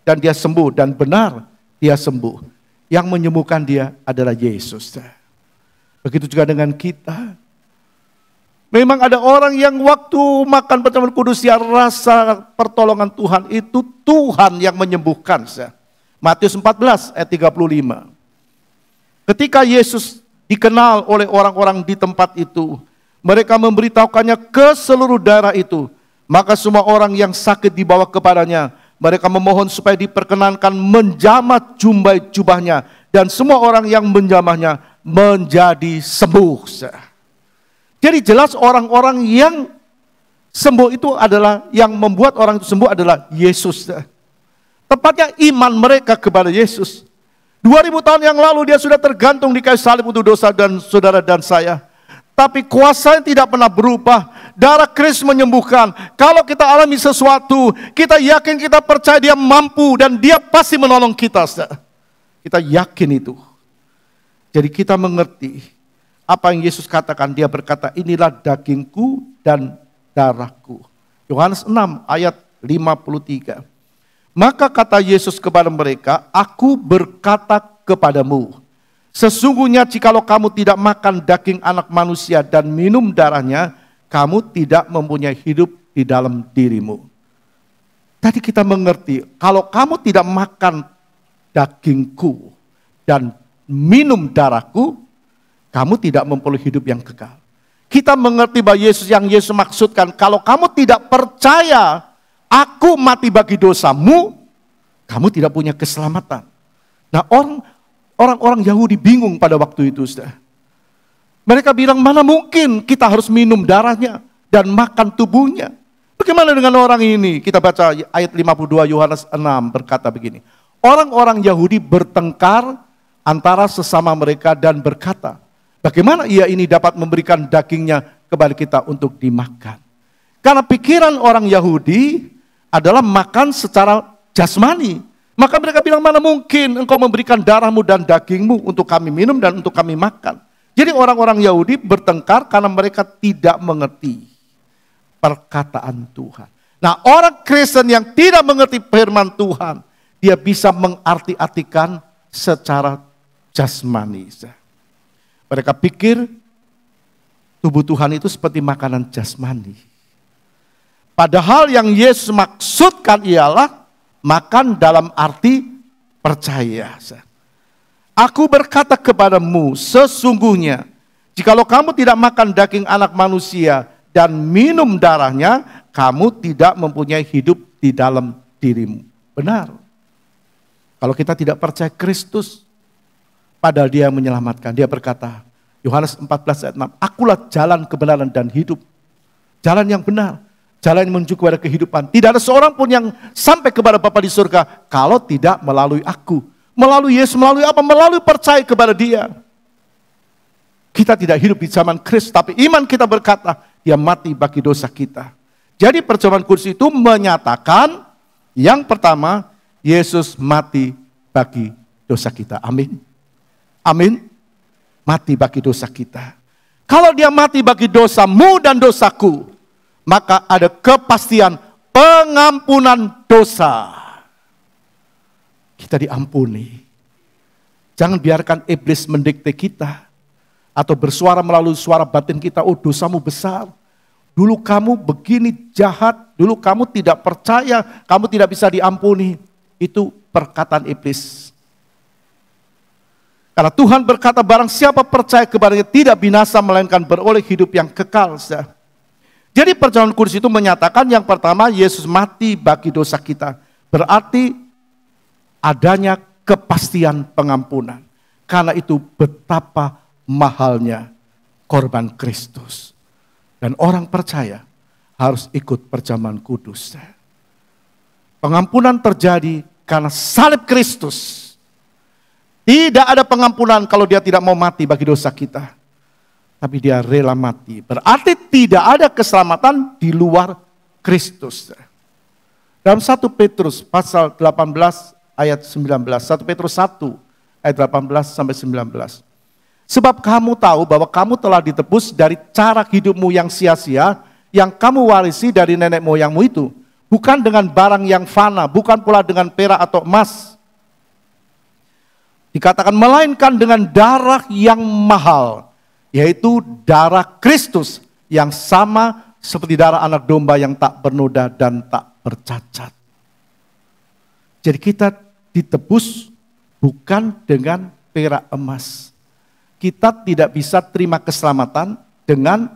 Dan dia sembuh, dan benar dia sembuh. Yang menyembuhkan dia adalah Yesus. Begitu juga dengan kita. Memang ada orang yang waktu makan perjamuan kudus, dia rasa pertolongan Tuhan, itu Tuhan yang menyembuhkan. Matius 14 ayat 35. Ketika Yesus dikenal oleh orang-orang di tempat itu, mereka memberitahukannya ke seluruh daerah itu. Maka semua orang yang sakit dibawa kepadanya. Mereka memohon supaya diperkenankan menjamah jumbai jubahnya. dan semua orang yang menjamahnya menjadi sembuh. Jadi jelas orang-orang yang sembuh itu adalah, yang membuat orang itu sembuh adalah Yesus. Tepatnya iman mereka kepada Yesus. 2000 tahun yang lalu dia sudah tergantung di kayu salib untuk dosa dan saudara dan saya. Tapi kuasanya tidak pernah berubah. Darah Kristus menyembuhkan. Kalau kita alami sesuatu, kita yakin, kita percaya dia mampu dan dia pasti menolong kita. Kita yakin itu. Jadi kita mengerti apa yang Yesus katakan. Dia berkata, inilah dagingku dan darahku. Yohanes 6 ayat 53. Maka kata Yesus kepada mereka, aku berkata kepadamu, sesungguhnya jikalau kamu tidak makan daging anak manusia dan minum darahnya, kamu tidak mempunyai hidup di dalam dirimu. Tadi kita mengerti, kalau kamu tidak makan dagingku dan minum darahku, kamu tidak memperoleh hidup yang kekal. Kita mengerti bahwa yang Yesus maksudkan, kalau kamu tidak percaya aku mati bagi dosamu, kamu tidak punya keselamatan. Nah, orang-orang Yahudi bingung pada waktu itu. Mereka bilang, mana mungkin kita harus minum darahnya dan makan tubuhnya. Bagaimana dengan orang ini? Kita baca ayat 52 Yohanes 6 berkata begini. Orang-orang Yahudi bertengkar antara sesama mereka dan berkata, bagaimana ia ini dapat memberikan dagingnya kepada kita untuk dimakan? Karena pikiran orang Yahudi adalah makan secara jasmani. Maka mereka bilang, mana mungkin engkau memberikan darahmu dan dagingmu untuk kami minum dan untuk kami makan. Jadi orang-orang Yahudi bertengkar karena mereka tidak mengerti perkataan Tuhan. Nah, orang Kristen yang tidak mengerti firman Tuhan, dia bisa mengarti-artikan secara jasmani. Mereka pikir tubuh Tuhan itu seperti makanan jasmani. Padahal yang Yesus maksudkan ialah makan dalam arti percaya. Aku berkata kepadamu, sesungguhnya jikalau kamu tidak makan daging anak manusia dan minum darahnya, kamu tidak mempunyai hidup di dalam dirimu. Benar. Kalau kita tidak percaya Kristus, padahal dia yang menyelamatkan. Dia berkata, Yohanes 14 ayat 6, akulah jalan kebenaran dan hidup. Jalan yang benar. Jalan yang menuju kepada kehidupan. Tidak ada seorang pun yang sampai kepada Bapa di surga kalau tidak melalui aku. Melalui Yesus, melalui apa? Melalui percaya kepada dia. Kita tidak hidup di zaman Kristus, tapi iman kita berkata, dia mati bagi dosa kita. Jadi perjamuan kudus itu menyatakan, yang pertama, Yesus mati bagi dosa kita. Amin. Amin. Mati bagi dosa kita. Kalau dia mati bagi dosamu dan dosaku, maka ada kepastian pengampunan dosa. Kita diampuni. Jangan biarkan iblis mendikte kita. Atau bersuara melalui suara batin kita, oh dosamu besar. Dulu kamu begini jahat, dulu kamu tidak percaya, kamu tidak bisa diampuni. Itu perkataan iblis. Karena Tuhan berkata, barang siapa percaya kepadanya tidak binasa, melainkan beroleh hidup yang kekal. Jadi perjamuan kudus itu menyatakan yang pertama, Yesus mati bagi dosa kita. Berarti adanya kepastian pengampunan. Karena itu betapa mahalnya korban Kristus. Dan orang percaya harus ikut perjamuan kudus. Pengampunan terjadi karena salib Kristus. Tidak ada pengampunan kalau dia tidak mau mati bagi dosa kita. Tapi dia rela mati. Berarti tidak ada keselamatan di luar Kristus. Dalam 1 Petrus pasal 18 ayat 19. 1 Petrus 1 ayat 18 sampai 19. Sebab kamu tahu bahwa kamu telah ditebus dari cara hidupmu yang sia-sia, yang kamu warisi dari nenek moyangmu itu. Bukan dengan barang yang fana, bukan pula dengan perak atau emas. Dikatakan melainkan dengan darah yang mahal, yaitu darah Kristus yang sama seperti darah anak domba yang tak bernoda dan tak bercacat. Jadi kita ditebus bukan dengan perak emas. Kita tidak bisa terima keselamatan dengan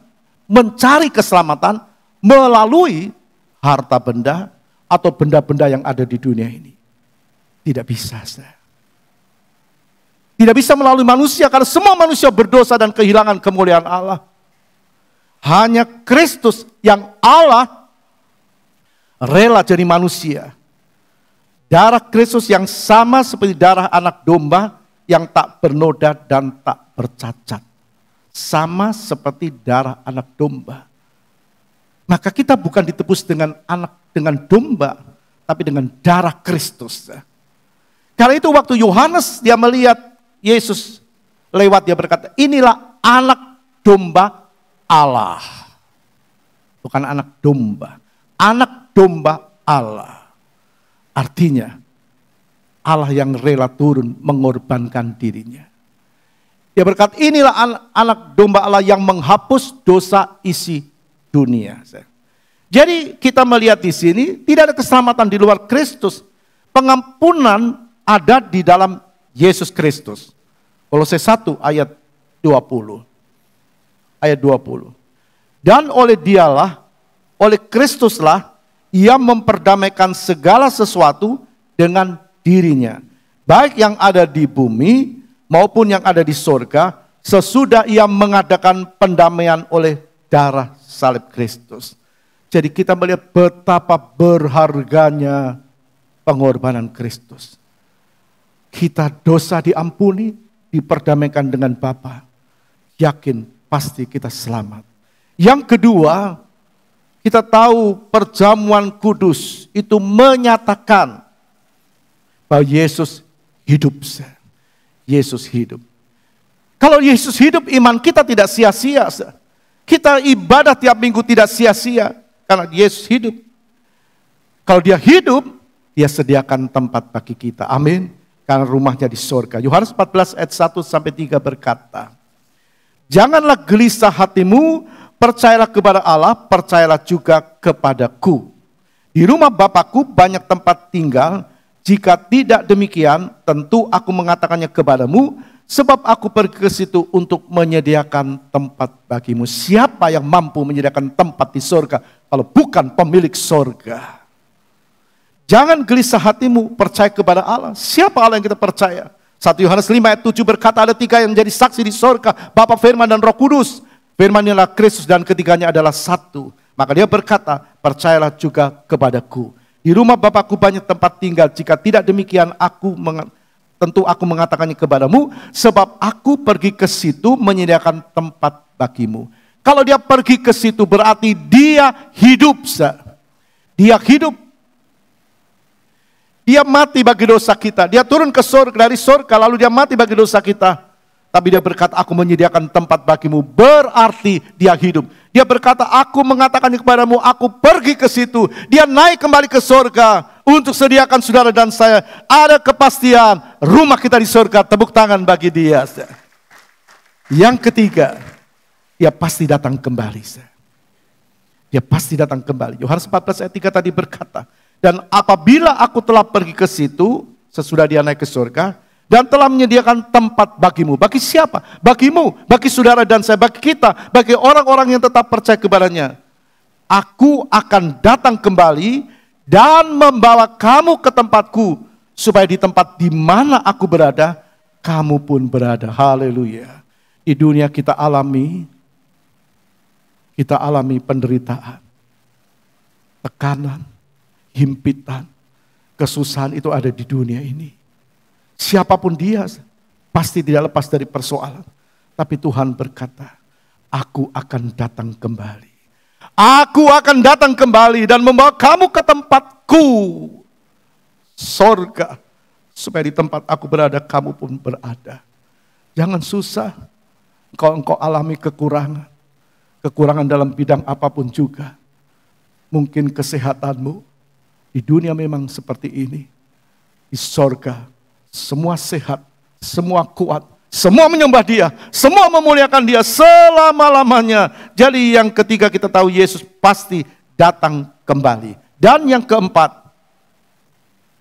mencari keselamatan melalui harta benda atau benda-benda yang ada di dunia ini. Tidak bisa. Tidak bisa melalui manusia karena semua manusia berdosa dan kehilangan kemuliaan Allah. Hanya Kristus yang Allah rela jadi manusia. Darah Kristus yang sama seperti darah anak domba yang tak bernoda dan tak bercacat. Sama seperti darah anak domba. Maka kita bukan ditebus dengan domba, tapi dengan darah Kristus. Karena itu waktu Yohanes dia melihat Yesus lewat, dia berkata, inilah anak domba Allah. Bukan anak domba. Anak domba Allah. Artinya, Allah yang rela turun mengorbankan dirinya. Dia berkata, inilah anak domba Allah yang menghapus dosa isi dunia. Jadi kita melihat di sini, tidak ada keselamatan di luar Kristus. Pengampunan ada di dalam Yesus Kristus. Kolose 1 ayat 20. Ayat 20. Dan oleh dialah, oleh Kristuslah, ia memperdamaikan segala sesuatu dengan dirinya. Baik yang ada di bumi maupun yang ada di sorga. Sesudah ia mengadakan pendamaian oleh darah salib Kristus. Jadi kita melihat betapa berharganya pengorbanan Kristus. Kita dosa diampuni, diperdamaikan dengan Bapa. Yakin pasti kita selamat. Yang kedua, kita tahu perjamuan kudus itu menyatakan bahwa Yesus hidup. Yesus hidup. Kalau Yesus hidup, iman kita tidak sia-sia. Kita ibadah tiap minggu tidak sia-sia karena Yesus hidup. Kalau dia hidup, dia sediakan tempat bagi kita. Amin. Karena rumahnya di surga. Yohanes 14 ayat 1-3 berkata, janganlah gelisah hatimu, percayalah kepada Allah, percayalah juga kepadaku. Di rumah Bapakku banyak tempat tinggal. Jika tidak demikian, tentu aku mengatakannya kepadamu, sebab aku pergi ke situ untuk menyediakan tempat bagimu. Siapa yang mampu menyediakan tempat di surga kalau bukan pemilik surga? Jangan gelisah hatimu, percaya kepada Allah. Siapa Allah yang kita percaya? 1 Yohanes 5 ayat 7 berkata, ada 3 yang menjadi saksi di surga, Bapa, Firman, dan Roh Kudus. Firman ialah Kristus dan ketiganya adalah satu. Maka dia berkata, percayalah juga kepadaku. Di rumah Bapakku banyak tempat tinggal. Jika tidak demikian, tentu aku mengatakannya kepadamu, sebab aku pergi ke situ menyediakan tempat bagimu. Kalau dia pergi ke situ berarti dia hidup. Dia hidup. Dia mati bagi dosa kita. Dia turun ke surga, dari surga lalu dia mati bagi dosa kita. Tapi dia berkata, aku menyediakan tempat bagimu. Berarti dia hidup. Dia berkata, aku mengatakannya kepadamu, aku pergi ke situ. Dia naik kembali ke surga untuk sediakan saudara dan saya. Ada kepastian, rumah kita di surga. Tepuk tangan bagi dia. Yang ketiga, dia pasti datang kembali. Dia pasti datang kembali. Yohanes 14 ayat 3 tadi berkata, dan apabila aku telah pergi ke situ, sesudah dia naik ke surga, dan telah menyediakan tempat bagimu. Bagi siapa? Bagimu, bagi saudara dan saya, bagi kita, bagi orang-orang yang tetap percaya kepadanya. Aku akan datang kembali dan membawa kamu ke tempatku, supaya di tempat di mana aku berada, kamu pun berada. Haleluya. Di dunia kita alami penderitaan, tekanan, himpitan, kesusahan itu ada di dunia ini. Siapapun dia pasti tidak lepas dari persoalan. Tapi Tuhan berkata, aku akan datang kembali. Aku akan datang kembali dan membawa kamu ke tempatku, sorga. Supaya di tempat aku berada, kamu pun berada. Jangan susah. Kalau engkau alami kekurangan. Kekurangan dalam bidang apapun juga. Mungkin kesehatanmu. Di dunia memang seperti ini. Di sorga semua sehat, semua kuat, semua menyembah dia, semua memuliakan dia selama-lamanya. Jadi yang ketiga kita tahu Yesus pasti datang kembali. Dan yang keempat,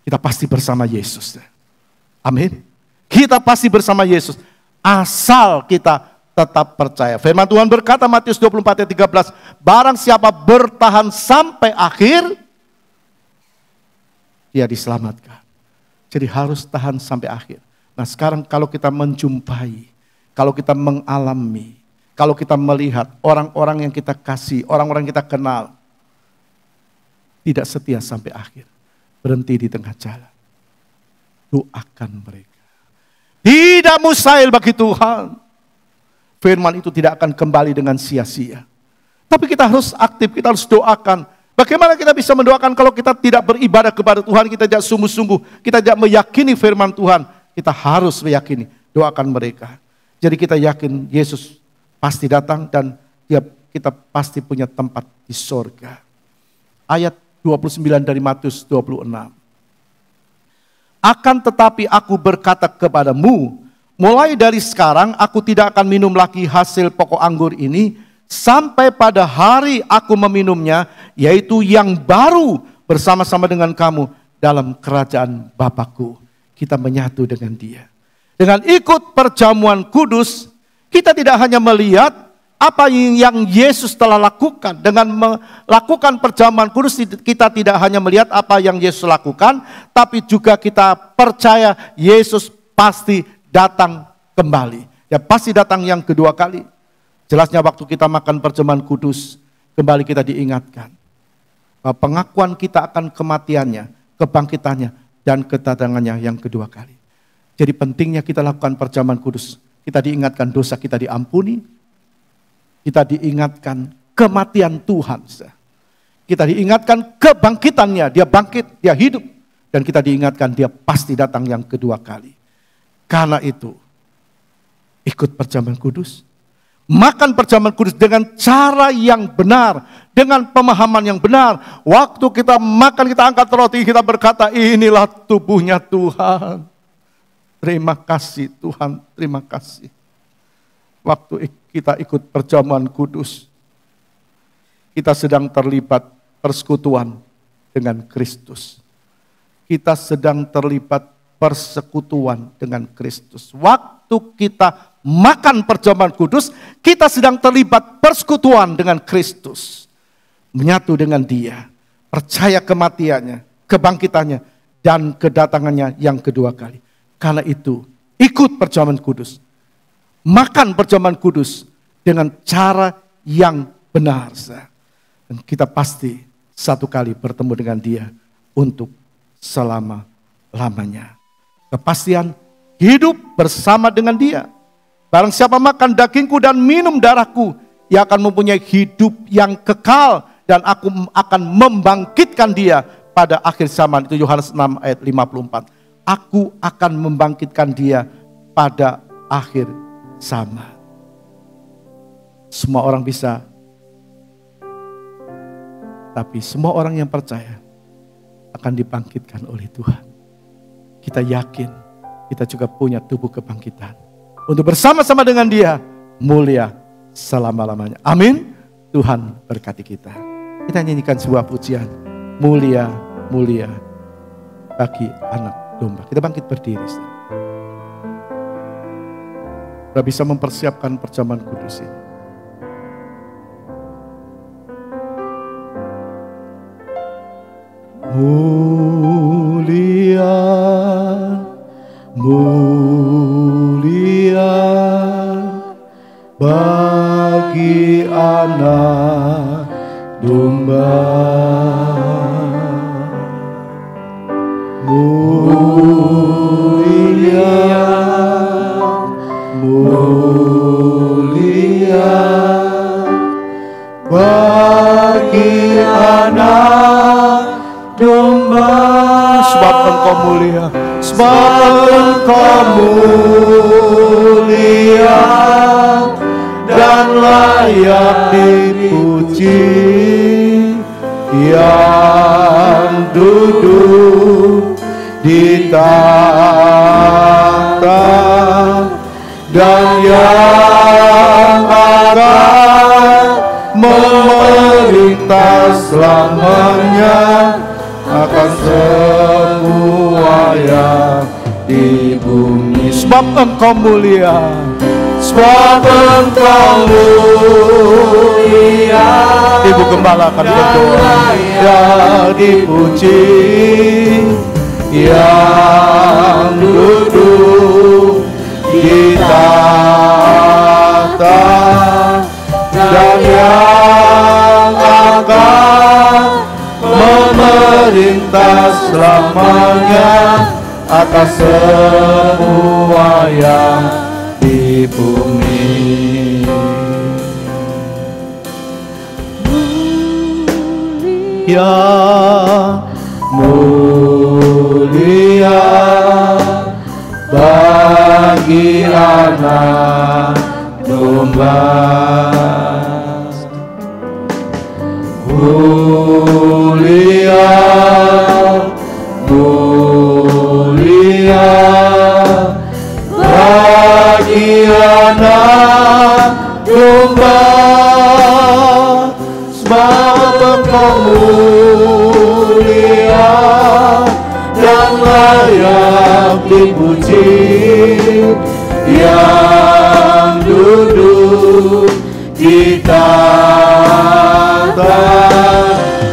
kita pasti bersama Yesus. Amin. Kita pasti bersama Yesus, asal kita tetap percaya. Firman Tuhan berkata Matius 24 ayat 13, barang siapa bertahan sampai akhir, dia diselamatkan. Jadi harus tahan sampai akhir. Nah sekarang kalau kita menjumpai, kalau kita mengalami, kalau kita melihat orang-orang yang kita kasih, orang-orang yang kita kenal, tidak setia sampai akhir, berhenti di tengah jalan, doakan mereka. Tidak mustahil bagi Tuhan. Firman itu tidak akan kembali dengan sia-sia. Tapi kita harus aktif, kita harus doakan. Bagaimana kita bisa mendoakan kalau kita tidak beribadah kepada Tuhan, kita tidak sungguh-sungguh, kita tidak meyakini firman Tuhan. Kita harus meyakini, doakan mereka. Jadi kita yakin Yesus pasti datang dan kita pasti punya tempat di sorga. Ayat 29 dari Matius 26. Akan tetapi aku berkata kepadamu, mulai dari sekarang aku tidak akan minum lagi hasil pokok anggur ini, sampai pada hari aku meminumnya, yaitu yang baru bersama-sama dengan kamu dalam kerajaan Bapakku. Kita menyatu dengan Dia. Dengan ikut perjamuan kudus, kita tidak hanya melihat apa yang Yesus telah lakukan. Dengan melakukan perjamuan kudus, kita tidak hanya melihat apa yang Yesus lakukan, tapi juga kita percaya Yesus pasti datang kembali. Ya pasti datang yang kedua kali. Jelasnya waktu kita makan perjamuan kudus, kembali kita diingatkan bahwa pengakuan kita akan kematiannya, kebangkitannya, dan kedatangannya yang kedua kali. Jadi pentingnya kita lakukan perjamuan kudus. Kita diingatkan dosa kita diampuni. Kita diingatkan kematian Tuhan. Kita diingatkan kebangkitannya. Dia bangkit, dia hidup. Dan kita diingatkan dia pasti datang yang kedua kali. Karena itu, ikut perjamuan kudus. Makan perjamuan kudus dengan cara yang benar. Dengan pemahaman yang benar. Waktu kita makan, kita angkat roti, kita berkata, inilah tubuhnya Tuhan. Terima kasih Tuhan, terima kasih. Waktu kita ikut perjamuan kudus, kita sedang terlibat persekutuan dengan Kristus. Kita sedang terlibat persekutuan dengan Kristus. Waktu kita makan perjamuan kudus, kita sedang terlibat persekutuan dengan Kristus. Menyatu dengan Dia, percaya kematiannya, kebangkitannya, dan kedatangannya yang kedua kali. Karena itu, ikut perjamuan kudus. Makan perjamuan kudus dengan cara yang benar. Dan kita pasti satu kali bertemu dengan Dia untuk selama-lamanya. Kepastian hidup bersama dengan Dia. Barang siapa makan dagingku dan minum darahku, ia akan mempunyai hidup yang kekal dan aku akan membangkitkan dia pada akhir zaman. Itu Yohanes 6 ayat 54. Aku akan membangkitkan dia pada akhir zaman. Semua orang bisa, tapi semua orang yang percaya akan dibangkitkan oleh Tuhan. Kita yakin kita juga punya tubuh kebangkitan untuk bersama-sama dengan Dia mulia selama-lamanya. Amin. Tuhan berkati kita. Kita nyanyikan sebuah pujian, mulia, mulia bagi anak domba. Kita bangkit berdiri. Kita bisa mempersiapkan perjamuan kudus ini. Mulia, mulia bagi anak domba. Mulia, mulia bagi anak domba. Sebab Engkau mulia, sebab Engkau mulia dan layak dipuji, yang duduk di tahta dan yang akan memerintah selamanya akan semua yang di bumi. Sebab Engkau mulia, sebab Engkau mulia. Ibu Gembala akan berdoa. Ya dipuji, yang duduk di tahta dan yang akan memerintah selamanya atas semua yang di bumi. Yang mulia bagi anak domba, mulia, mulia bagi anak domba, sebab Engkau mulia dan layak dipuji, yang duduk di tahta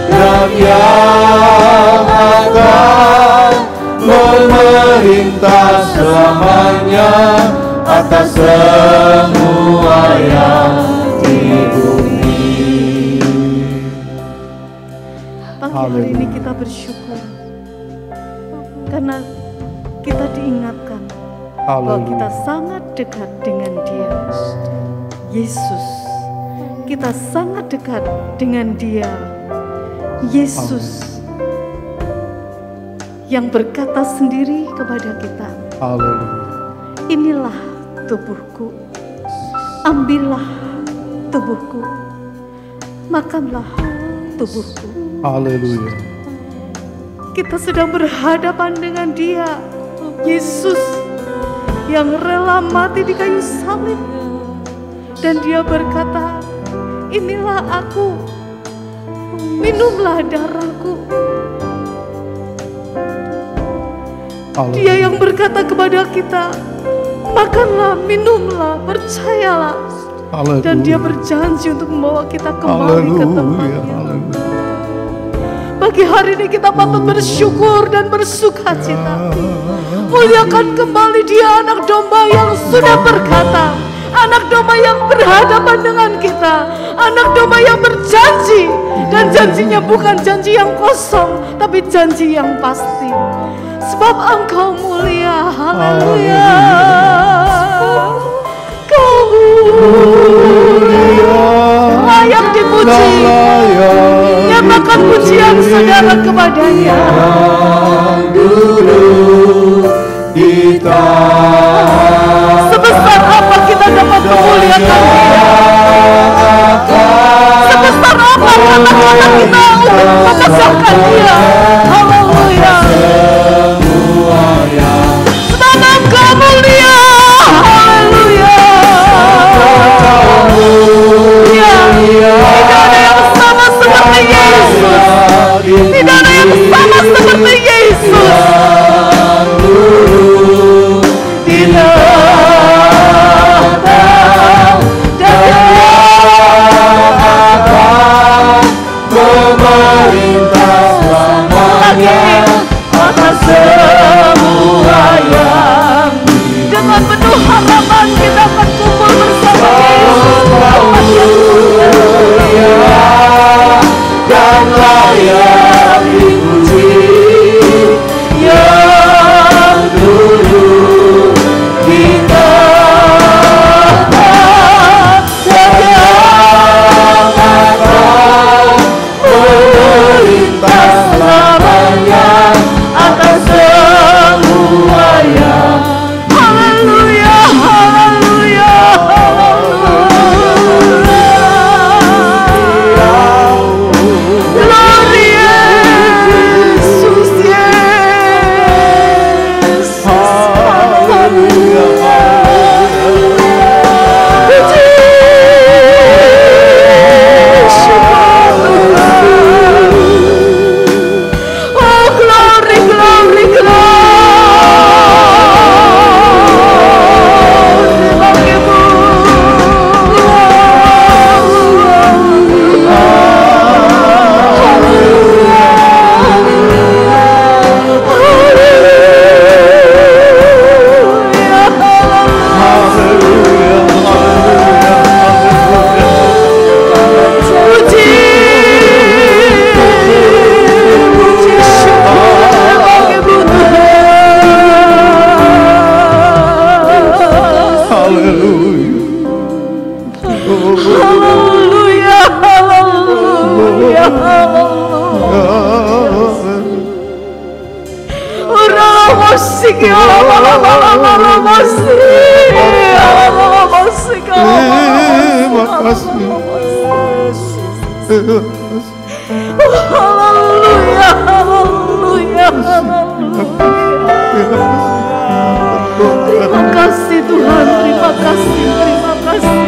dan yang akan memerintah selamanya atas semua yang di bumi. Pagi hari ini kita bersyukur karena kita diingatkan bahwa kita sangat dekat dengan Dia, Yesus. Kita sangat dekat dengan Dia, Yesus, yang berkata sendiri kepada kita, inilah tubuhku, ambillah tubuhku, makanlah tubuhku. Haleluya. Kita sedang berhadapan dengan Dia, Yesus, yang rela mati di kayu salib. Dan Dia berkata, inilah aku, minumlah darahku. Dia yang berkata kepada kita, makanlah, minumlah, percayalah. Dan Dia berjanji untuk membawa kita kembali ke tempatnya. Pagi hari ini kita patut bersyukur dan bersuka cita. Muliakan kembali Dia, anak domba yang sudah berkata, anak domba yang berhadapan dengan kita, anak domba yang berjanji, dan janjinya bukan janji yang kosong, tapi janji yang pasti. Sebab Engkau mulia, haleluya. Kau mulia, layak dipuji. Nyatakan pujian saudara kepadanya. Yang duduk di tahta, sebesar apa kita dapat memuliakan Dia, sebesar apa kata-kata kita untuk membesarkan Dia. Haleluya. Sebab Engkau mulia, haleluya. Tidak ada yang sama seperti Yesus, tidak ada yang sama seperti Yesus. memerintah selamanya atas semua yang dengan penuh harapan kita akan kumpul bersama Yesus dan layak dipuji yang duduk di tahta dan yang akan memerintah selamanya atas semua yang haleluya, haleluya. Haleluya. Haleluya, haleluya, haleluya. Terima kasih. Haleluya, haleluya, haleluya. Terima kasih Tuhan, terima kasih, terima kasih.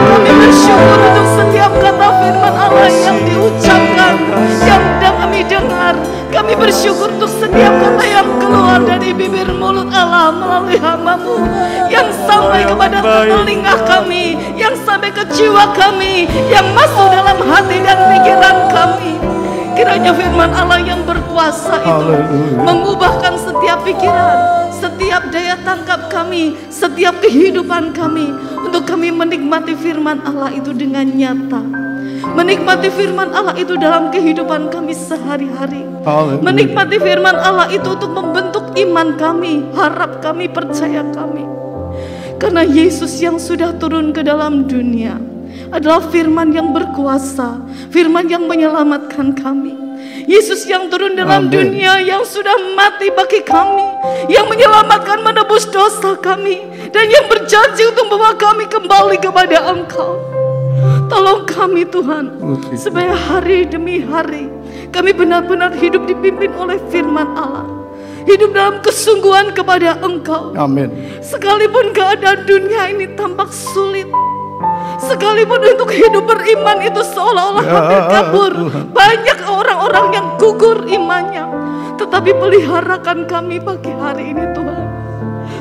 Kami bersyukur untuk setiap kata firman Allah yang diucapkan, yang kami dengar. Kami bersyukur untuk setiap kata yang keluar dari bibir mulut Allah melalui hamba-Mu, yang sampai kepada telinga kami, yang sampai ke jiwa kami, yang masuk dalam hati dan pikiran kami. Kiranya firman Allah yang berkuasa itu mengubahkan setiap pikiran, setiap daya tangkap kami, setiap kehidupan kami, untuk kami menikmati firman Allah itu dengan nyata. Menikmati firman Allah itu dalam kehidupan kami sehari-hari. Menikmati firman Allah itu untuk membentuk iman kami, harap kami, percaya kami. Karena Yesus yang sudah turun ke dalam dunia adalah firman yang berkuasa, firman yang menyelamatkan kami. Yesus yang turun dalam dunia, yang sudah mati bagi kami, yang menyelamatkan, menebus dosa kami, dan yang berjanji untuk membawa kami kembali kepada Engkau. Tolong kami Tuhan, supaya hari demi hari kami benar-benar hidup dipimpin oleh firman Allah, hidup dalam kesungguhan kepada Engkau. Amin. Sekalipun keadaan dunia ini tampak sulit, sekalipun untuk hidup beriman itu seolah-olah hampir kabur, banyak orang-orang yang gugur imannya, tetapi peliharakan kami pagi hari ini Tuhan,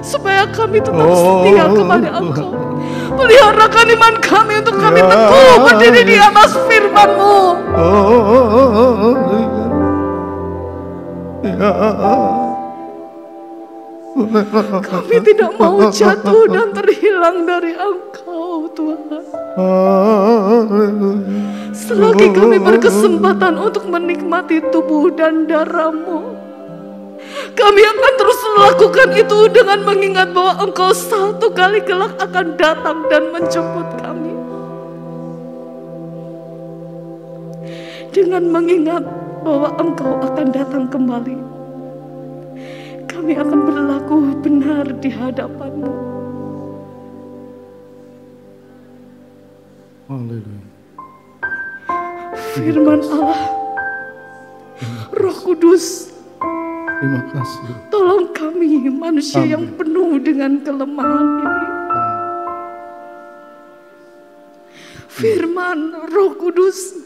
supaya kami tetap setia kepada Engkau. Peliharakan iman kami untuk kami teguh berdiri di atas firman-Mu. Kami tidak mau jatuh dan terhilang dari Engkau Tuhan. Selagi kami berkesempatan untuk menikmati tubuh dan darah-Mu, kami akan terus melakukan itu dengan mengingat bahwa Engkau satu kali kelak akan datang dan menjemput kami. Dengan mengingat bahwa Engkau akan datang kembali, kami akan berlaku benar di hadapan-Mu. Haleluya. Firman Allah, Roh Kudus, terima kasih. tolong kami manusia yang penuh dengan kelemahan ini. Firman Roh Kudus,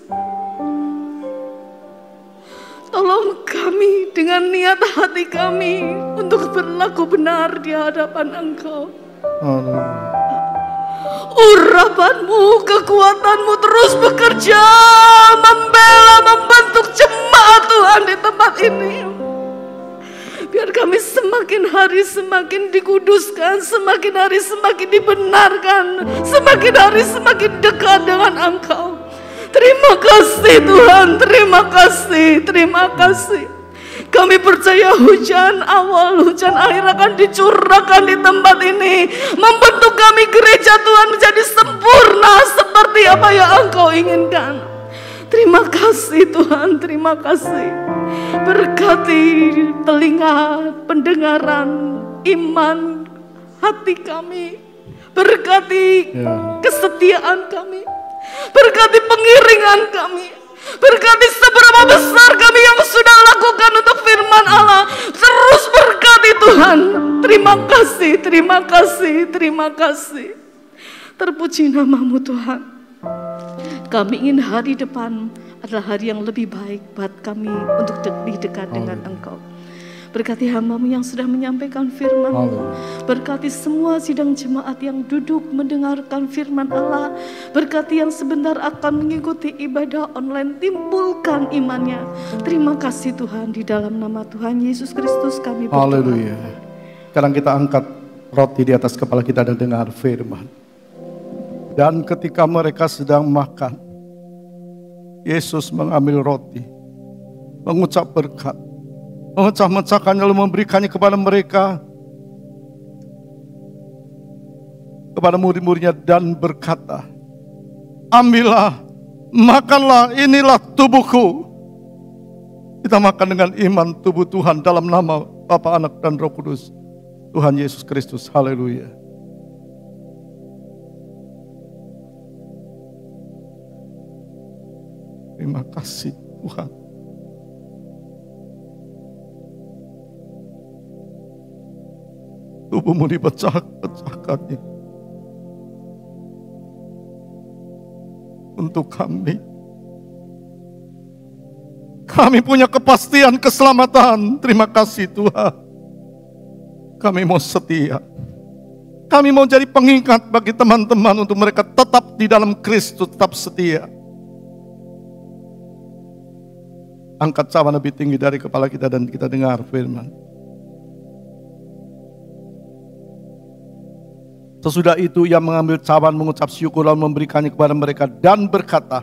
tolong kami dengan niat hati kami untuk berlaku benar di hadapan Engkau. Urapan-Mu, kekuatan-Mu terus bekerja, membela, membentuk jemaat Tuhan di tempat ini. Biar kami semakin hari semakin dikuduskan, semakin hari semakin dibenarkan, semakin hari semakin dekat dengan Engkau. Terima kasih Tuhan, terima kasih, terima kasih. Kami percaya hujan awal, hujan akhir akan dicurahkan di tempat ini, membentuk kami gereja Tuhan menjadi sempurna seperti apa yang Engkau inginkan. Terima kasih Tuhan, terima kasih. Berkati telinga, pendengaran, iman, hati kami. Berkati kesetiaan kami. Berkati pengiringan kami. Berkati seberapa besar kami yang sudah lakukan untuk firman Allah. Terus berkati Tuhan. Terima kasih, terima kasih, terima kasih. Terpuji nama-Mu Tuhan. Kami ingin hari depan adalah hari yang lebih baik buat kami untuk lebih dekat dengan Engkau. Berkati hamba-Mu yang sudah menyampaikan firman-Mu. Berkati semua sidang jemaat yang duduk mendengarkan firman Allah. Berkati yang sebentar akan mengikuti ibadah online, timbulkan imannya. Terima kasih Tuhan, di dalam nama Tuhan Yesus Kristus kami berdoa. Haleluya. Sekarang kita angkat roti di atas kepala kita dan dengar firman. Dan ketika mereka sedang makan, Yesus mengambil roti, mengucap berkat, memecah-mecahkannya lalu memberikannya kepada mereka. kepada murid-muridnya dan berkata, ambillah, makanlah, inilah tubuhku. Kita makan dengan iman tubuh Tuhan dalam nama Bapa, Anak, dan Roh Kudus. Tuhan Yesus Kristus, haleluya. Terima kasih Tuhan. Tubuhmu dipecah-pecahkannya untuk kami. Kami punya kepastian keselamatan. Terima kasih Tuhan. Kami mau setia. Kami mau jadi pengingat bagi teman-teman untuk mereka tetap di dalam Kristus, tetap setia. Angkat cawan lebih tinggi dari kepala kita dan kita dengar firman. Sesudah itu ia mengambil cawan, mengucap syukur lalu memberikannya kepada mereka dan berkata,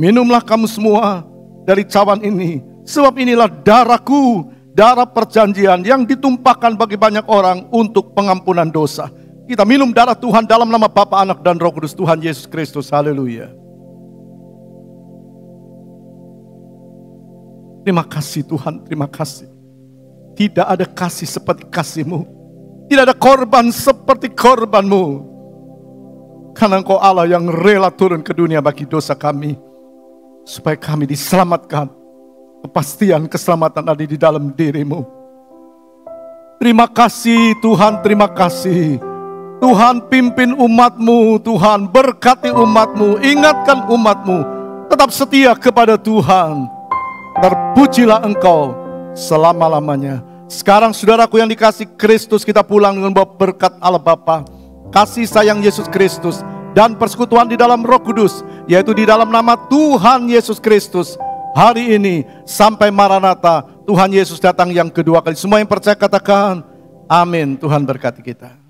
minumlah kamu semua dari cawan ini, sebab inilah darahku, darah perjanjian yang ditumpahkan bagi banyak orang untuk pengampunan dosa. Kita minum darah Tuhan dalam nama Bapa, Anak, dan Roh Kudus, Tuhan Yesus Kristus. Haleluya. Terima kasih Tuhan, terima kasih. Tidak ada kasih seperti kasih-Mu. Tidak ada korban seperti korban-Mu. Karena Engkau Allah yang rela turun ke dunia bagi dosa kami, supaya kami diselamatkan. Kepastian keselamatan ada di dalam diri-Mu. Terima kasih Tuhan, terima kasih. Tuhan pimpin umat-Mu, Tuhan berkati umat-Mu, ingatkan umat-Mu, tetap setia kepada Tuhan. Terpujilah Engkau selama-lamanya. Sekarang saudaraku yang dikasih Kristus, kita pulang dengan bawa berkat Allah Bapa, kasih sayang Yesus Kristus, dan persekutuan di dalam Roh Kudus, yaitu di dalam nama Tuhan Yesus Kristus. Hari ini sampai Maranatha, Tuhan Yesus datang yang kedua kali. Semua yang percaya katakan amin. Tuhan berkati kita.